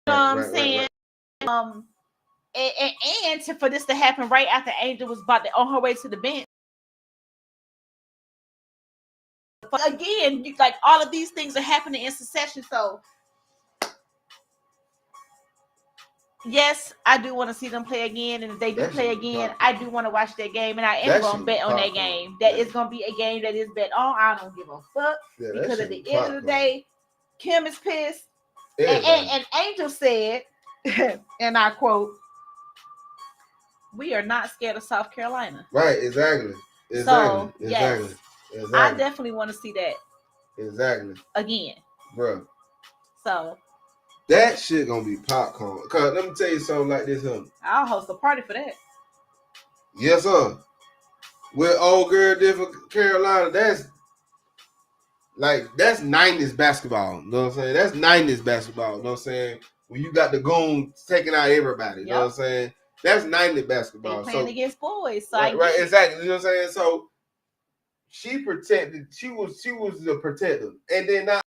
You know what I'm saying? And for this to happen right after Angel was on her way to the bench. Again, like all of these things are happening in succession. So yes, I do want to see them play again. And if they do play again, I do want to watch that game. And I am going to bet on that game. That is going to be a game that is bet on. I don't give a fuck. Because at the end of the day, Kim is pissed. And Angel said, and I quote, "We are not scared of South Carolina." Right, exactly. So, yes, I definitely want to see that. Exactly. Again. Bro. So. That shit gonna be popcorn. Cause let me tell you something like this, huh? I'll host a party for that. Yes, sir. With old girl different Carolina, that's 90s basketball. You know what I'm saying? That's 90s basketball. You know what I'm saying? When you got the goons taking out everybody. You know what I'm saying? That's 90s basketball. They playing against boys. So right, exactly. You know what I'm saying? So she protected. She was the protector. And then now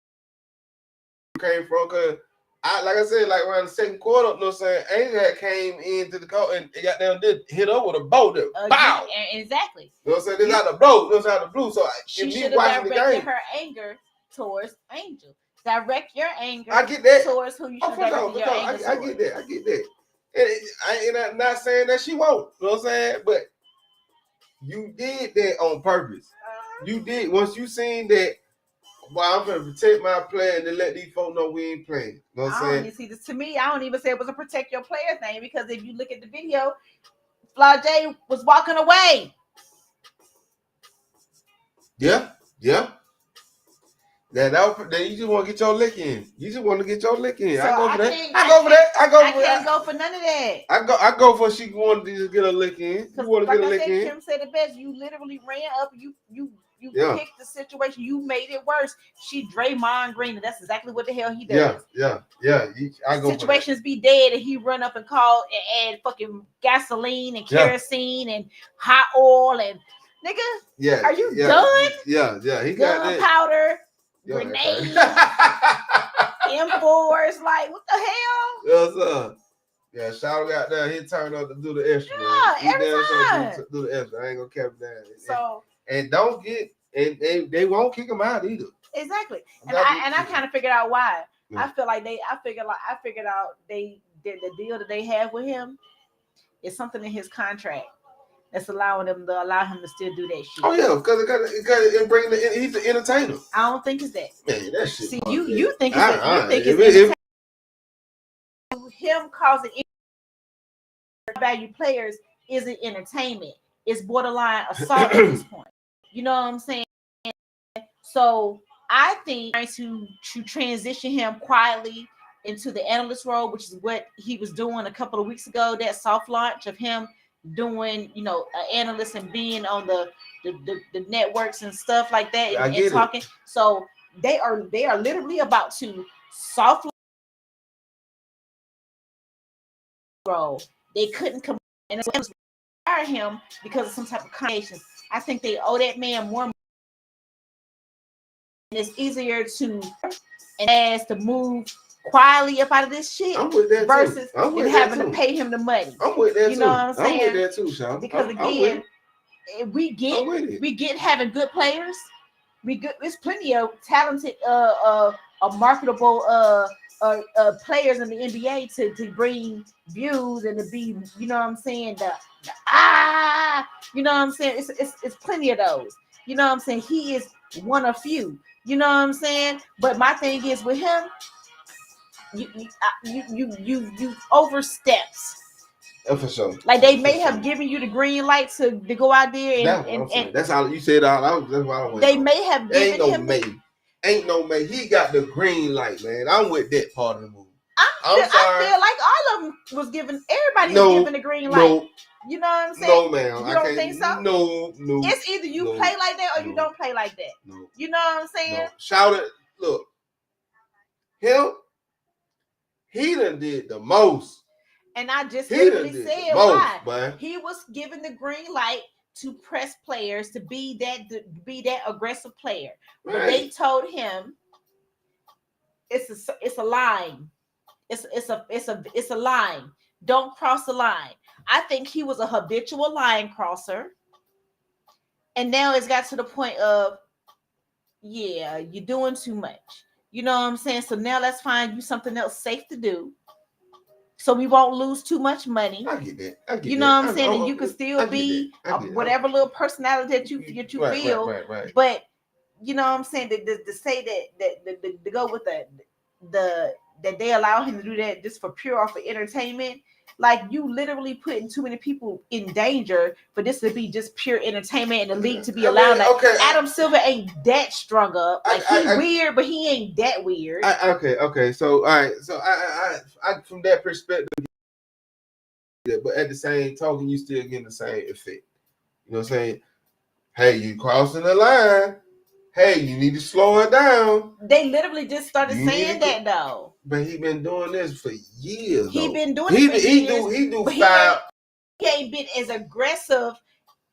came from, cause like I said, like around the second quarter, you know what I'm saying? Angel had came into the court and got down, did hit up with a bow there. Bow! Exactly. You know what I'm saying? This out the blow. You know what I'm saying? Out the blue. So she should have directed her anger towards Angel. Direct your anger towards who you should direct your anger towards. I get that. And I'm not saying that she won't. You know what I'm saying? But you did that on purpose. You did. Once you seen that, well, I'm going to protect my player and then let these folks know we ain't playing. You know what I'm saying? See, this, to me, I don't even say it was a protect your player thing, because if you look at the video, Flage was walking away. Yeah. Then you just want to get your lick in. You just want to get your lick in. So I go for that. I can't go for none of that. I go for she wanted to just get a lick in. You want to get a lick in. Kim said it best. You literally ran up. You picked the situation. You made it worse. She Draymond Green, and that's exactly what the hell he does. Yeah. I go Situations be dead, and he run up and call and add fucking gasoline and kerosene and hot oil and nigga. Yeah. Are you done? Yeah. He got that powder. Grenades, M4s, like what the hell? Yes, sir. Yeah, Shout got there. He turned up to do the extra. Yeah, every time. Do the extra. I ain't gonna cap that. So and don't get and they won't kick him out either. Exactly. And I kind of figured out why. Yeah. I figured out they did the deal that they have with him is something in his contract. That's allowing them to allow him to still do that shit. Oh yeah, because it bring he's an entertainer. I don't think it's that. Man, that shit. See, you think it's him causing value players isn't entertainment. It's borderline assault at this point. You know what I'm saying? So I think to transition him quietly into the analyst role, which is what he was doing a couple of weeks ago. That soft launch of him doing, an analyst and being on the networks and stuff like that and talking. So they are literally about to soft role. They couldn't come and fire him because of some type of combination. I think they owe that man more money. And it's easier to move quietly up out of this shit versus having to pay him the money. I'm with that you know what I'm saying? I'm with that too, Sean. Because again, we get having good players. There's plenty of talented, marketable players in the NBA to bring views and to be, you know what I'm saying? You know what I'm saying? It's plenty of those. You know what I'm saying? He is one of few. You know what I'm saying? But my thing is with him, you oversteps. For sure. Like they may have given you the green light to go out there and that's how you said. That's why I went. They may have given him. Ain't no May. He got the green light, man. I'm with that part of the movie. I feel like all of them was given. Everybody was given the green light. No, you know what I'm saying? No, ma'am. You don't think so? No. It's either you play like that or you don't play like that. No. You know what I'm saying? No. Shout it. Look, him. He done did the most. And I just literally said why. Man. He was given the green light to press players to be that aggressive player. Right. But they told him it's a line. It's a line. Don't cross the line. I think he was a habitual line crosser. And now it's got to the point of, yeah, you're doing too much. You know what I'm saying? So now let's find you something else safe to do. So we won't lose too much money. I get that. You know what I'm saying? And you can still be whatever little personality that you feel. Right. But you know what I'm saying? To say that to go with that they allow him to do that just for entertainment. Like you literally putting too many people in danger for this to be just pure entertainment and the league to be allowed. Adam Silver ain't that strung up. Like he's weird, but he ain't that weird. Okay. So all right. So I from that perspective, but at the same token, you still getting the same effect. You know what I'm saying? Hey, you crossing the line. Hey, you need to slow it down. They literally just started saying that though. But he been doing this for years. He been doing it for years. He do foul. He ain't been as aggressive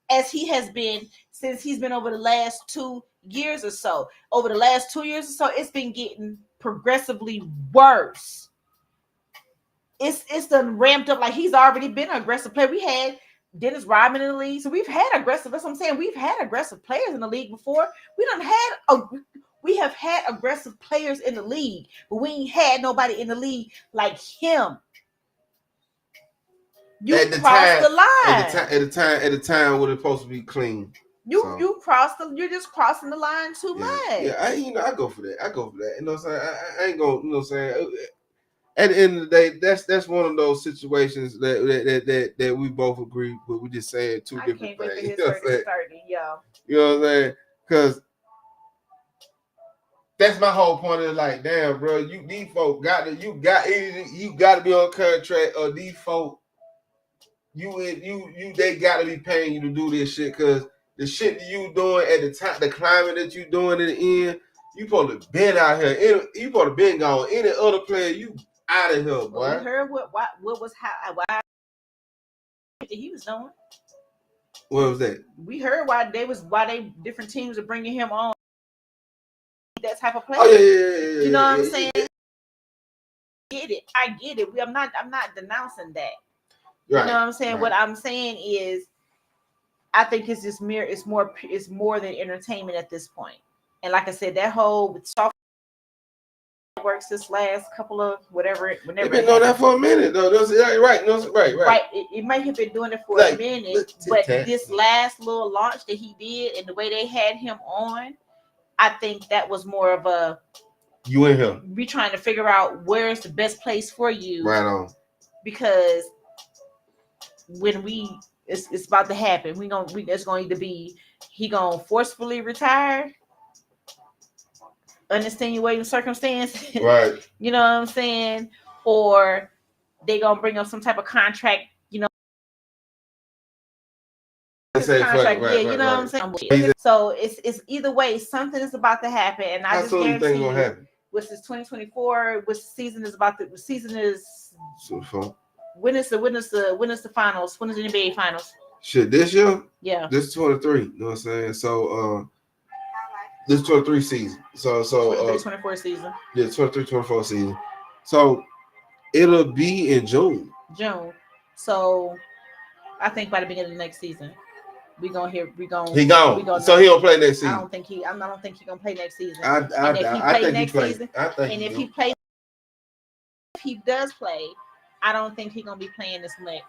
as he has been since he's been over the last 2 years or so. Over the last 2 years or so, it's been getting progressively worse. It's done ramped up. Like he's already been an aggressive player. We had Dennis Rodman in the league, so we've had aggressive. That's what I'm saying. We've had aggressive players in the league before. We have had aggressive players in the league, but we ain't had nobody in the league like him. You crossed the line. At the time when it's supposed to be clean. You're just crossing the line too much. Yeah, I go for that. You know what I'm saying? I ain't gonna, you know what I'm saying? At the end of the day, that's one of those situations that we both agree, but we just saying two different things. You know what I'm saying? Yeah. You know what I'm saying? Because That's my whole point. Is like, damn, bro, these folk got to be on contract, or these folk they got to be paying you to do this shit, because the shit that you doing at the time, the climate that you doing in the end, you supposed to been out here. You supposed to been gone. Any other player, you out of here, boy. Well, we heard what was why he was doing. What was that? We heard why they different teams are bringing him on. That type of player. Oh yeah. You know what I'm saying? I get it. I'm not denouncing that. Right, you know what I'm saying? Right. What I'm saying is, I think it's just it's more than entertainment at this point. And like I said, that whole soft works this last couple of whenever they've been doing that for a minute though. Right. It might have been doing it for a minute, but this last little launch that he did and the way they had him on, I think that was more of a you and him. We trying to figure out where's the best place for you. Right on. Because when it's about to happen, it's going to either be he gonna forcefully retire, extenuating circumstances, right? You know what I'm saying, or they gonna bring up some type of contract, you know. Contract, right, you know what I'm saying. So it's either way, something is about to happen, and I just guarantee you, which is 2024, which season is about the season is. So when is the finals? When is the NBA finals? Shit, this year? Yeah. This is 23. You know what I'm saying? So this is 23 season. So 24 season. Yeah, 23-24 season. So it'll be in June. So I think by the beginning of the next season, he gone. So he don't play next season. I don't think he gonna play next season. I think if he does play, I don't think he's gonna be playing this much.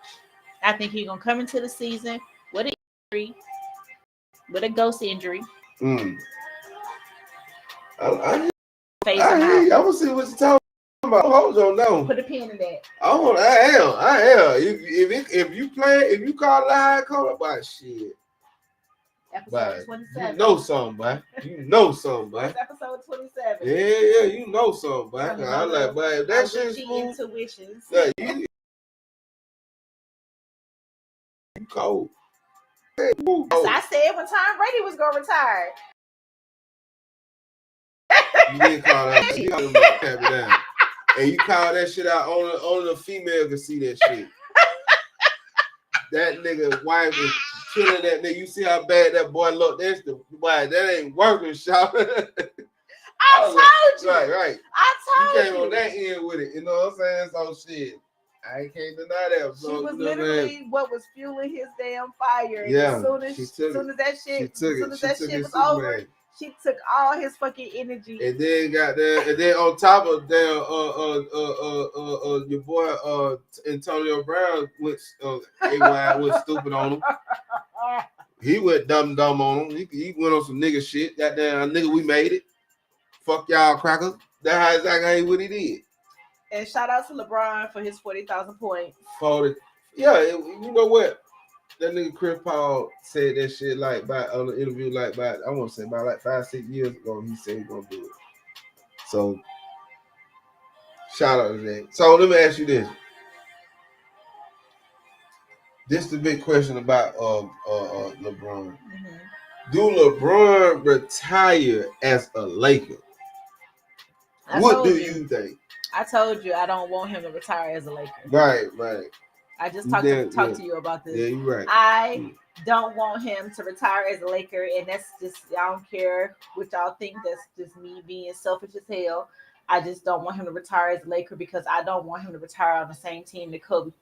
I think he's gonna come into the season with an injury, with a ghost injury. I want to see what you're talking about. Hold on, no. Put a pin in that. I am. If you call it a high call about shit. Episode 27. You know something, boy. Episode 27. Yeah, you know something, boy. I like, boy, if that shit's smooth. Intuitions. Yeah, you cold. So I said when Tom Brady was gonna retire. You didn't call that. You called him tap it down, and you call that shit out. Only the female can see that shit. That nigga wife is killing that nigga. You see how bad that boy look? That's the boy. That ain't working, shop. I told you. Right. I told you. You came on that end with it. You know what I'm saying? So shit. I can't deny that. She was literally what was fueling his damn fire. And yeah. As soon as that shit was over, she took all his fucking energy. And then on top of that, your boy Antonio Brown went stupid on him. He went dumb on him. He went on some nigga shit. Goddamn nigga, we made it. Fuck y'all crackers. That's exactly what he did. And shout out to LeBron for his 40,000 points. 40. Yeah, you know what? That nigga Chris Paul said that shit on the interview I want to say about 5-6 years ago. He said he's gonna do it. So shout out to that. So let me ask you this. This is the big question about LeBron. Mm-hmm. Do LeBron retire as a Laker? What do you think? I told you I don't want him to retire as a Laker. Right. I just talked to you about this. Yeah, you're right. I don't want him to retire as a Laker, and that's just, I don't care what y'all think. That's just me being selfish as hell. I just don't want him to retire as a Laker because I don't want him to retire on the same team that Kobe.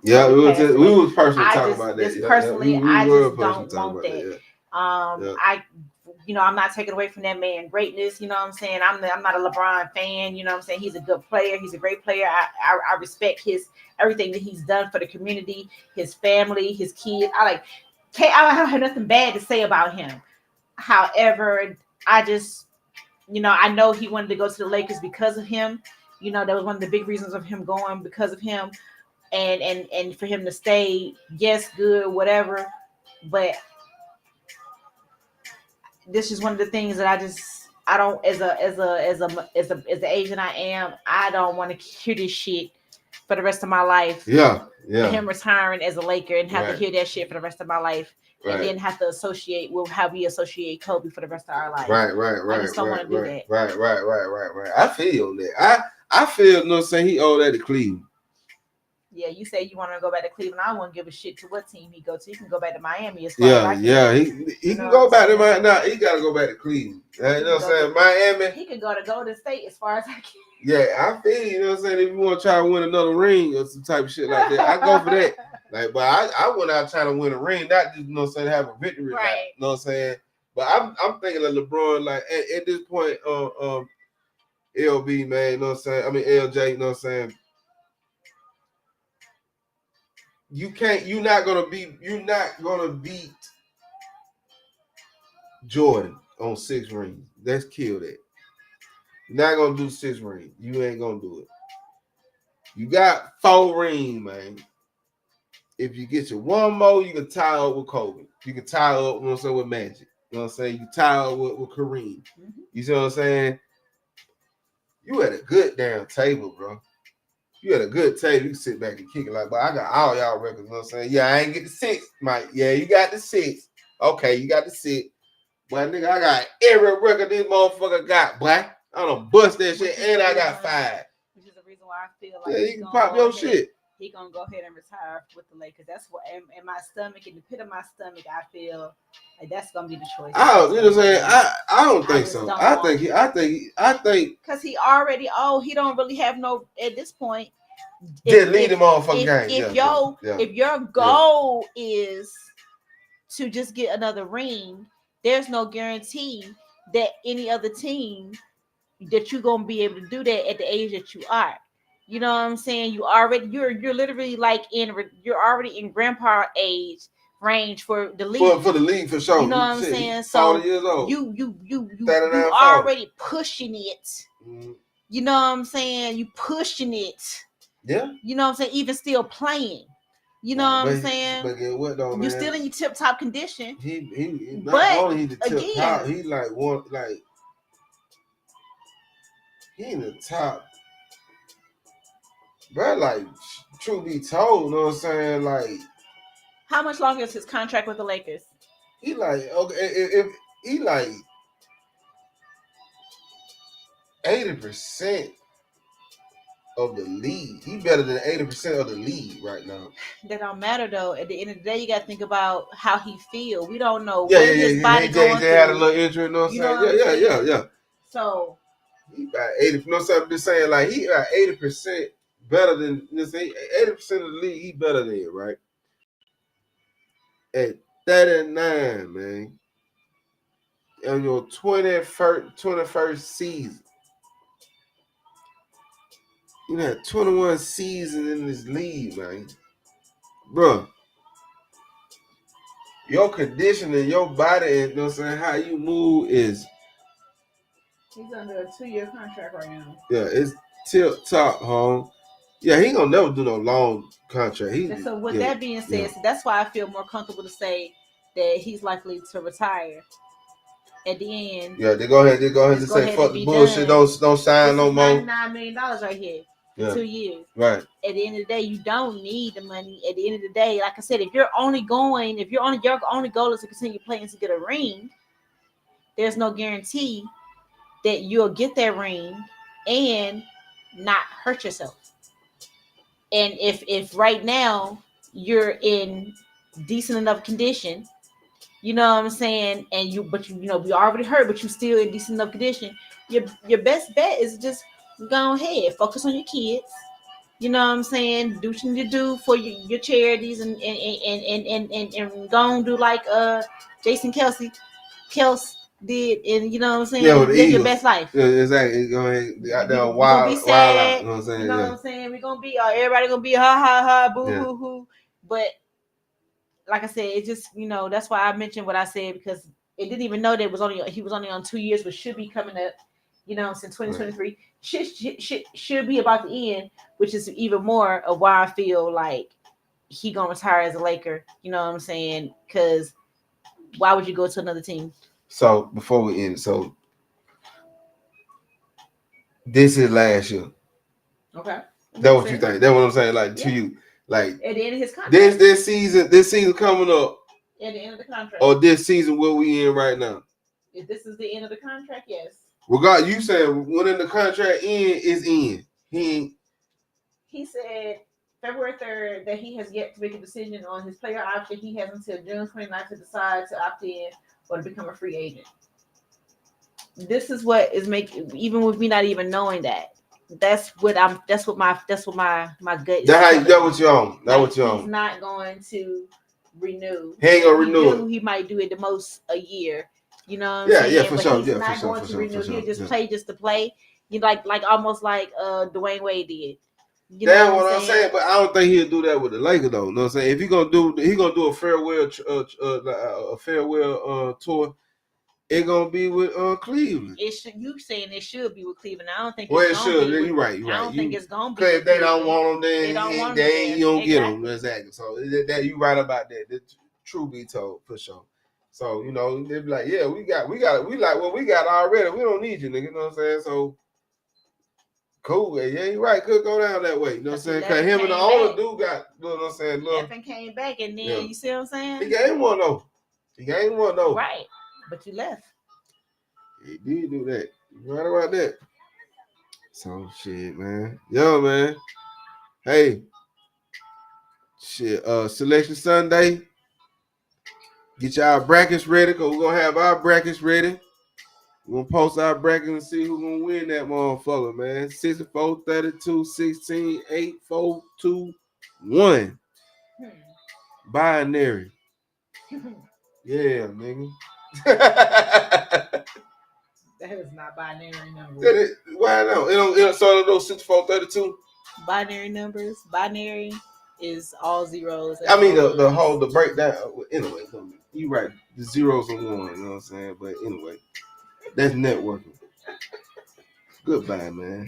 Yeah, we was personally talking about that. Personally, I just don't want that. Yeah. I'm not taking away from that man greatness. You know what I'm saying? I'm not a LeBron fan. You know what I'm saying? He's a good player. He's a great player. I respect everything that he's done for the community, his family, his kids. I have nothing bad to say about him. However, I just, I know he wanted to go to the Lakers because of him. That was one of the big reasons of him going, because of him, and for him to stay. Yes, good, whatever, but this is one of the things that I don't, as the agent I am, I don't want to hear this shit for the rest of my life. Yeah. For him retiring as a Laker and have right. to hear that shit for the rest of my life, and then have to associate with how we associate Kobe for the rest of our life. Right. I just don't want to do that. Right. I feel that. I feel, you know what I'm saying, he owed that to Cleveland. Yeah, you say you want to go back to Cleveland. I won't give a shit to what team he go to. He can go back to Miami as far as I can. Yeah. He can go back to Miami. No, he got to go back to Cleveland. You know what I'm saying? Miami. He could go to Golden State as far as I can. Yeah, I feel you know what I'm saying. If you want to try to win another ring or some type of shit like that, I go for that. Like, but I went out trying to win a ring, not just, you know what I'm saying, have a victory. Right. Like, you know what I'm saying? But I'm thinking of LeBron, like at this point, LB, man, you know what I'm saying? I mean LJ, you know what I'm saying? You're not gonna beat Jordan on 6 rings. Let's kill that. You're not gonna do 6 rings. You ain't gonna do it. You got 4 rings, man. If you get your one more, you can tie up with Kobe. You can tie up, you know what I'm saying, with Magic. You know what I'm saying? You can tie up with Kareem. Mm-hmm. You see what I'm saying? You had a good damn table, bro. You had a good table. You can sit back and kick it like, but I got all y'all records. You know what I'm saying? Yeah, I ain't get the 6, Mike. Yeah, you got the 6. Okay, you got the 6. But nigga, I got every record this motherfucker got, boy. I done bust that shit, and I got 5. Which is the reason why I feel like you can pop your shit. He gonna go ahead and retire with the Lakers. That's what in my stomach, in the pit of my stomach, I feel like that's gonna be the choice. You know what I'm saying? I don't think so. I think because he already he don't really have no at this point. Just lead him on fucking game. If your goal is to just get another ring, there's no guarantee that any other team that you're gonna be able to do that at the age that you are. You know what I'm saying? You're literally like you're already in grandpa age range for the league. For the league for sure. You know what I'm saying? So years old. You already pushing it. Mm-hmm. You know what I'm saying? You pushing it. Yeah. You know what I'm saying? Even still playing. You know what I'm saying? But get what though, man? You still in your tip top condition. He not only the tip top, he he in the top. Bro, like, truth be told, you know what I'm saying? Like, how much longer is his contract with the Lakers? He like, okay, if he like 80% of the league, he better than 80% of the league right now. That don't matter though. At the end of the day, you got to think about how he feel. We don't know what his body going through. Had a little injury, you know what I'm saying? Yeah. So he got 80. You know what I'm just saying? Like he got 80%. Better than this 80% of the league, he better than it, right? At 39, man, on your 21st season, you had 21 seasons in this league, man. Bro, your conditioning, your body, and you know what I'm saying, how you move is. He's under a 2-year contract right now. Yeah, it's tip top, home. Yeah, he gonna never do no long contract. So with that being said, so that's why I feel more comfortable to say that he's likely to retire at the end. Yeah, they go ahead and say fuck the bullshit. Don't sign no more. $99 million right here. Yeah. 2 years. Right. At the end of the day, you don't need the money. At the end of the day, like I said, if your only goal is to continue playing to get a ring, there's no guarantee that you'll get that ring and not hurt yourself. And if right now you're in decent enough condition, you know what I'm saying, and you we already hurt, but you still in decent enough condition, your best bet is just go ahead, focus on your kids. You know what I'm saying? Do what you need to do for your charities and go and do like Jason Kelsey did, and you know what I'm saying? Live your best life. Yeah, exactly. Go ahead, out there wild out. You know what I'm saying? You know what I'm saying? We're gonna be everybody gonna be ha ha ha boo hoo hoo. But like I said, it just that's why I mentioned what I said, because it didn't even know that he was only on 2 years, which should be coming up. Since 2023 should be about to end, which is even more of why I feel like he gonna retire as a Laker. You know what I'm saying? Because why would you go to another team? So before we end, This is last year. Okay. That's what you think. That's what I'm saying. Like to you, like at the end of his contract. This season coming up. At the end of the contract. Or this season where we in right now. If this is the end of the contract, yes. Well, God, you said when the contract end is in. He said February 3rd that he has yet to make a decision on his player option. He has until June 29th to decide to opt in or to become a free agent. This is what is making, even with me not even knowing that. That's what my gut is. That's what you're on. That's what you're on. He's not going to renew. He ain't gonna renew it. He might do it the most a year. You know what I'm saying? Yeah, for sure. He's not going to renew. He'll just play just to play. You like almost like Dwayne Wade did. That's what I'm saying, but I don't think he'll do that with the Lakers though. You know what I'm saying? If he gonna do a farewell tour, it gonna be with Cleveland. You saying it should be with Cleveland? I don't think. Well, it should. You're right. I don't think it's gonna be. Because if they don't want them, then you don't get them. Exactly. So that you right about that. The truth be told, for sure. So they be like, yeah, we got what we got already. We don't need you, nigga. You know what I'm saying? So. Cool, yeah, you right. Could go down that way. You know what I'm saying? Because him and the owner dude got, you know what I'm saying? Stephen came back, and then you see what I'm saying? He gave one though. Right, but you left. He did do that. You right about that. So shit, man. Yo, man. Hey, shit. Selection Sunday. Get y'all brackets ready, cause we're gonna have our brackets ready. We're gonna post our bracket and see who's gonna win that motherfucker, man. 64, 32, 16, 8, 4, 2, 1. Binary. Yeah, nigga. That is not binary numbers. Why not? It don't so those 64, 32? Binary numbers. Binary is all zeros. I mean the breakdown. Anyway, you right. The zeros and one, you know what I'm saying? But anyway. That's networking. Goodbye, man.